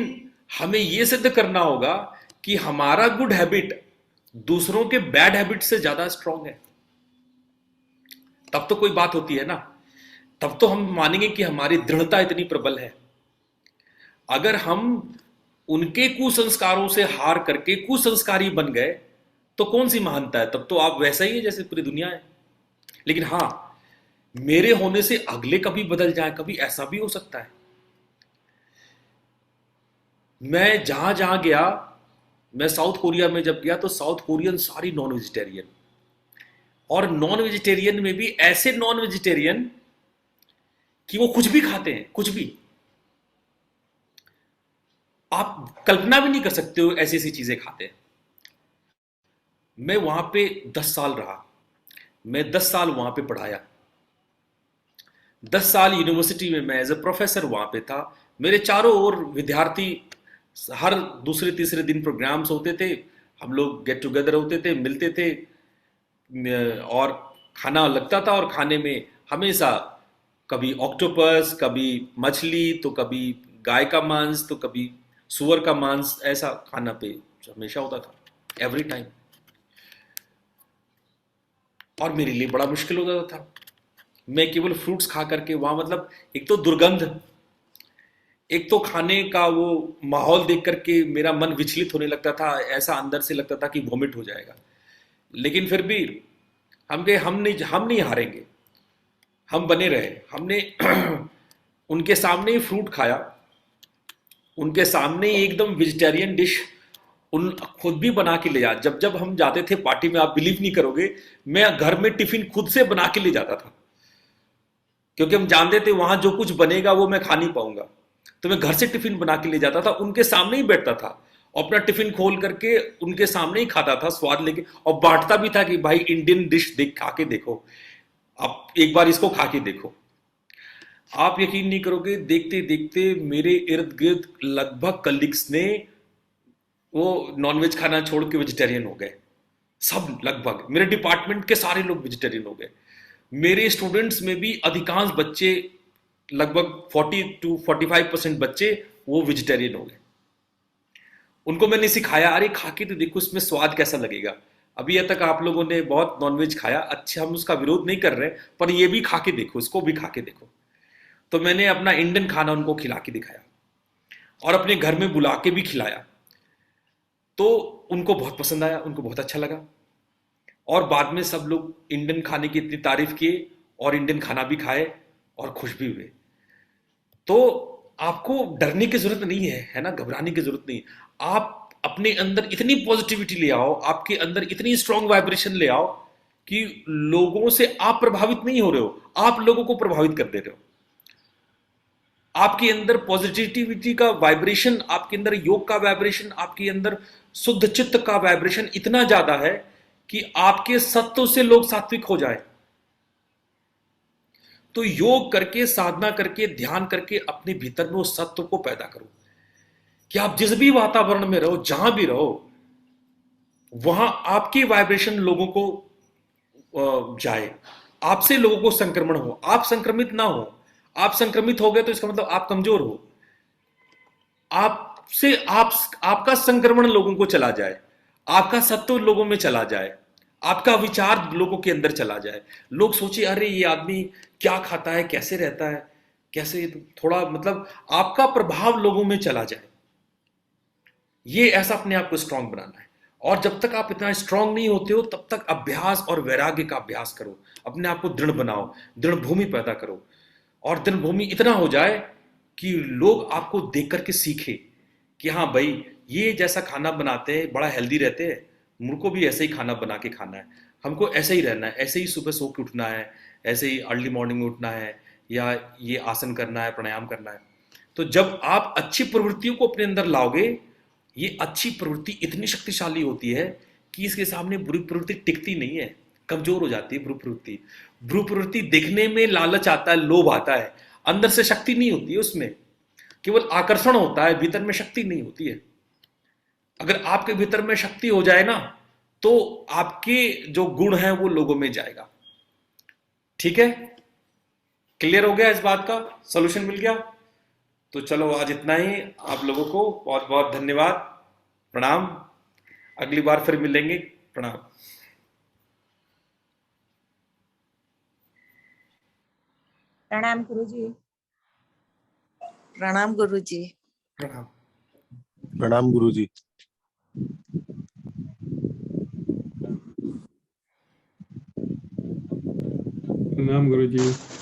हमें यह सिद्ध करना होगा कि हमारा गुड हैबिट दूसरों के बैड हैबिट से ज्यादा स्ट्रांग है, तब तो कोई बात होती है ना, तब तो हम मानेंगे कि हमारी दृढ़ता इतनी प्रबल है। अगर हम उनके कुसंस्कारों से हार करके कुसंस्कारी बन गए तो कौन सी महानता है? तब तो आप वैसा ही है जैसे पूरी दुनिया है। लेकिन हां, मेरे होने से अगले कभी बदल जाए, कभी ऐसा भी हो सकता है। मैं जहां जहां गया, मैं साउथ कोरिया में जब गया तो साउथ कोरियन सारी नॉन वेजिटेरियन, और नॉन वेजिटेरियन में भी ऐसे नॉन वेजिटेरियन कि वो कुछ भी खाते हैं, कुछ भी। आप कल्पना भी नहीं कर सकते हो ऐसी ऐसी चीजें खाते हैं। मैं वहां पे 10 साल रहा, मैं 10 साल वहां पे पढ़ाया, 10 साल यूनिवर्सिटी में मैं एज ए प्रोफेसर वहां पे था। मेरे चारों ओर विद्यार्थी, हर दूसरे तीसरे दिन प्रोग्राम्स होते थे, हम लोग गेट टुगेदर होते थे, मिलते थे, और खाना लगता था। और खाने में हमेशा कभी ऑक्टोपस, कभी मछली, तो कभी गाय का मांस, तो कभी सुअर का मांस, ऐसा खाना पे हमेशा होता था, एवरी टाइम। और मेरे लिए बड़ा मुश्किल हो जाता था। मैं केवल फ्रूट्स खा करके वहां, मतलब एक तो दुर्गंध, एक तो खाने का वो माहौल देख करके मेरा मन विचलित होने लगता था, ऐसा अंदर से लगता था कि वोमिट हो जाएगा। लेकिन फिर भी हम कहे हम नहीं हारेंगे, हम बने रहे। हमने उनके सामने ही फ्रूट खाया, उनके सामने ही एकदम वेजिटेरियन डिश उन खुद भी बना के ले जा। जब जब हम जाते थे पार्टी में, आप बिलीव नहीं करोगे, मैं घर में टिफिन खुद से बना के ले जाता था, क्योंकि हम जानते थे वहां जो कुछ बनेगा वो मैं खा नहीं पाऊंगा। तो मैं घर से टिफिन बना के ले जाता था, उनके सामने ही बैठता था, अपना टिफिन खोल करके उनके सामने ही खाता था, स्वाद लेके, और बांटता भी था कि भाई इंडियन डिश देख, खा के देखो, आप एक बार इसको खा के देखो। आप यकीन नहीं करोगे, देखते देखते मेरे इर्द गिर्द लगभग कलीग्स ने वो नॉनवेज खाना छोड़ के वेजिटेरियन हो गए, सब। लगभग मेरे डिपार्टमेंट के सारे लोग वेजिटेरियन हो गए। मेरे स्टूडेंट्स में भी अधिकांश बच्चे, लगभग 40 to 45% बच्चे वो वेजिटेरियन हो गए। उनको मैंने सिखाया, अरे खा के तो देखो इसमें स्वाद कैसा लगेगा। अभी तक आप लोगों ने बहुत नॉनवेज खाया, अच्छा, हम उसका विरोध नहीं कर रहे, पर ये भी खा के देखो, इसको भी खा के देखो। तो मैंने अपना इंडियन खाना उनको खिला के दिखाया और अपने घर में बुला के भी खिलाया। तो उनको बहुत पसंद आया, उनको बहुत अच्छा लगा। और बाद में सब लोग इंडियन खाने की इतनी तारीफ किए और इंडियन खाना भी खाए और खुश भी हुए। तो आपको डरने की जरूरत नहीं है, है ना, घबराने की जरूरत नहीं। आप अपने अंदर इतनी पॉजिटिविटी ले आओ, आपके अंदर इतनी स्ट्रांग वाइब्रेशन ले आओ कि लोगों से आप प्रभावित नहीं हो रहे हो, आप लोगों को प्रभावित कर दे रहे हो। आपके अंदर पॉजिटिविटी का वाइब्रेशन, आपके अंदर योग का वाइब्रेशन, आपके अंदर शुद्ध चित्त का वाइब्रेशन इतना ज्यादा है कि आपके सत्व से लोग सात्विक हो जाए। तो योग करके, साधना करके, ध्यान करके अपने भीतर में उस सत्व को पैदा करो कि आप जिस भी वातावरण में रहो, जहां भी रहो, वहां आपकी वाइब्रेशन लोगों को जाए, आपसे लोगों को संक्रमण हो, आप संक्रमित ना हो। आप संक्रमित हो गए तो इसका मतलब आप कमजोर हो। आपसे आपका संक्रमण लोगों को चला जाए, आपका सत्व लोगों में चला जाए, आपका विचार लोगों के अंदर चला जाए। लोग सोचे अरे ये आदमी क्या खाता है, कैसे रहता है, कैसे, थोड़ा मतलब आपका प्रभाव लोगों में चला जाए। ये ऐसा अपने आप को स्ट्रांग बनाना है। और जब तक आप इतना स्ट्रांग नहीं होते हो तब तक अभ्यास और वैराग्य का अभ्यास करो, अपने आप को दृढ़ बनाओ, दृढ़ भूमि पैदा करो। और दृढ़ भूमि इतना हो जाए कि लोग आपको देख करके सीखे कि हाँ भाई ये जैसा खाना बनाते हैं बड़ा हेल्दी रहते हैं, मुझको भी ऐसे ही खाना बना के खाना है, हमको ऐसे ही रहना है, ऐसे ही सुबह सो के उठना है, ऐसे ही अर्ली मॉर्निंग में उठना है, या ये आसन करना है, प्राणायाम करना है। तो जब आप अच्छी प्रवृत्तियों को अपने अंदर लाओगे, ये अच्छी प्रवृत्ति इतनी शक्तिशाली होती है कि इसके सामने बुरी प्रवृत्ति टिकती नहीं है, कमजोर हो जाती है बुरी प्रवृत्ति। बुरी प्रवृत्ति देखने में लालच आता है, लोभ आता है, अंदर से शक्ति नहीं होती है, उसमें केवल आकर्षण होता है, भीतर में शक्ति नहीं होती है। अगर आपके भीतर में शक्ति हो जाए ना तो आपके जो गुण है वो लोगों में जाएगा। ठीक है, क्लियर हो गया इस बात का, सॉल्यूशन मिल गया। तो चलो आज इतना ही, आप लोगों को बहुत बहुत धन्यवाद, प्रणाम, अगली बार फिर मिलेंगे, प्रणाम। प्रणाम गुरुजी। प्रणाम गुरुजी। प्रणाम। प्रणाम गुरुजी। प्रणाम गुरुजी।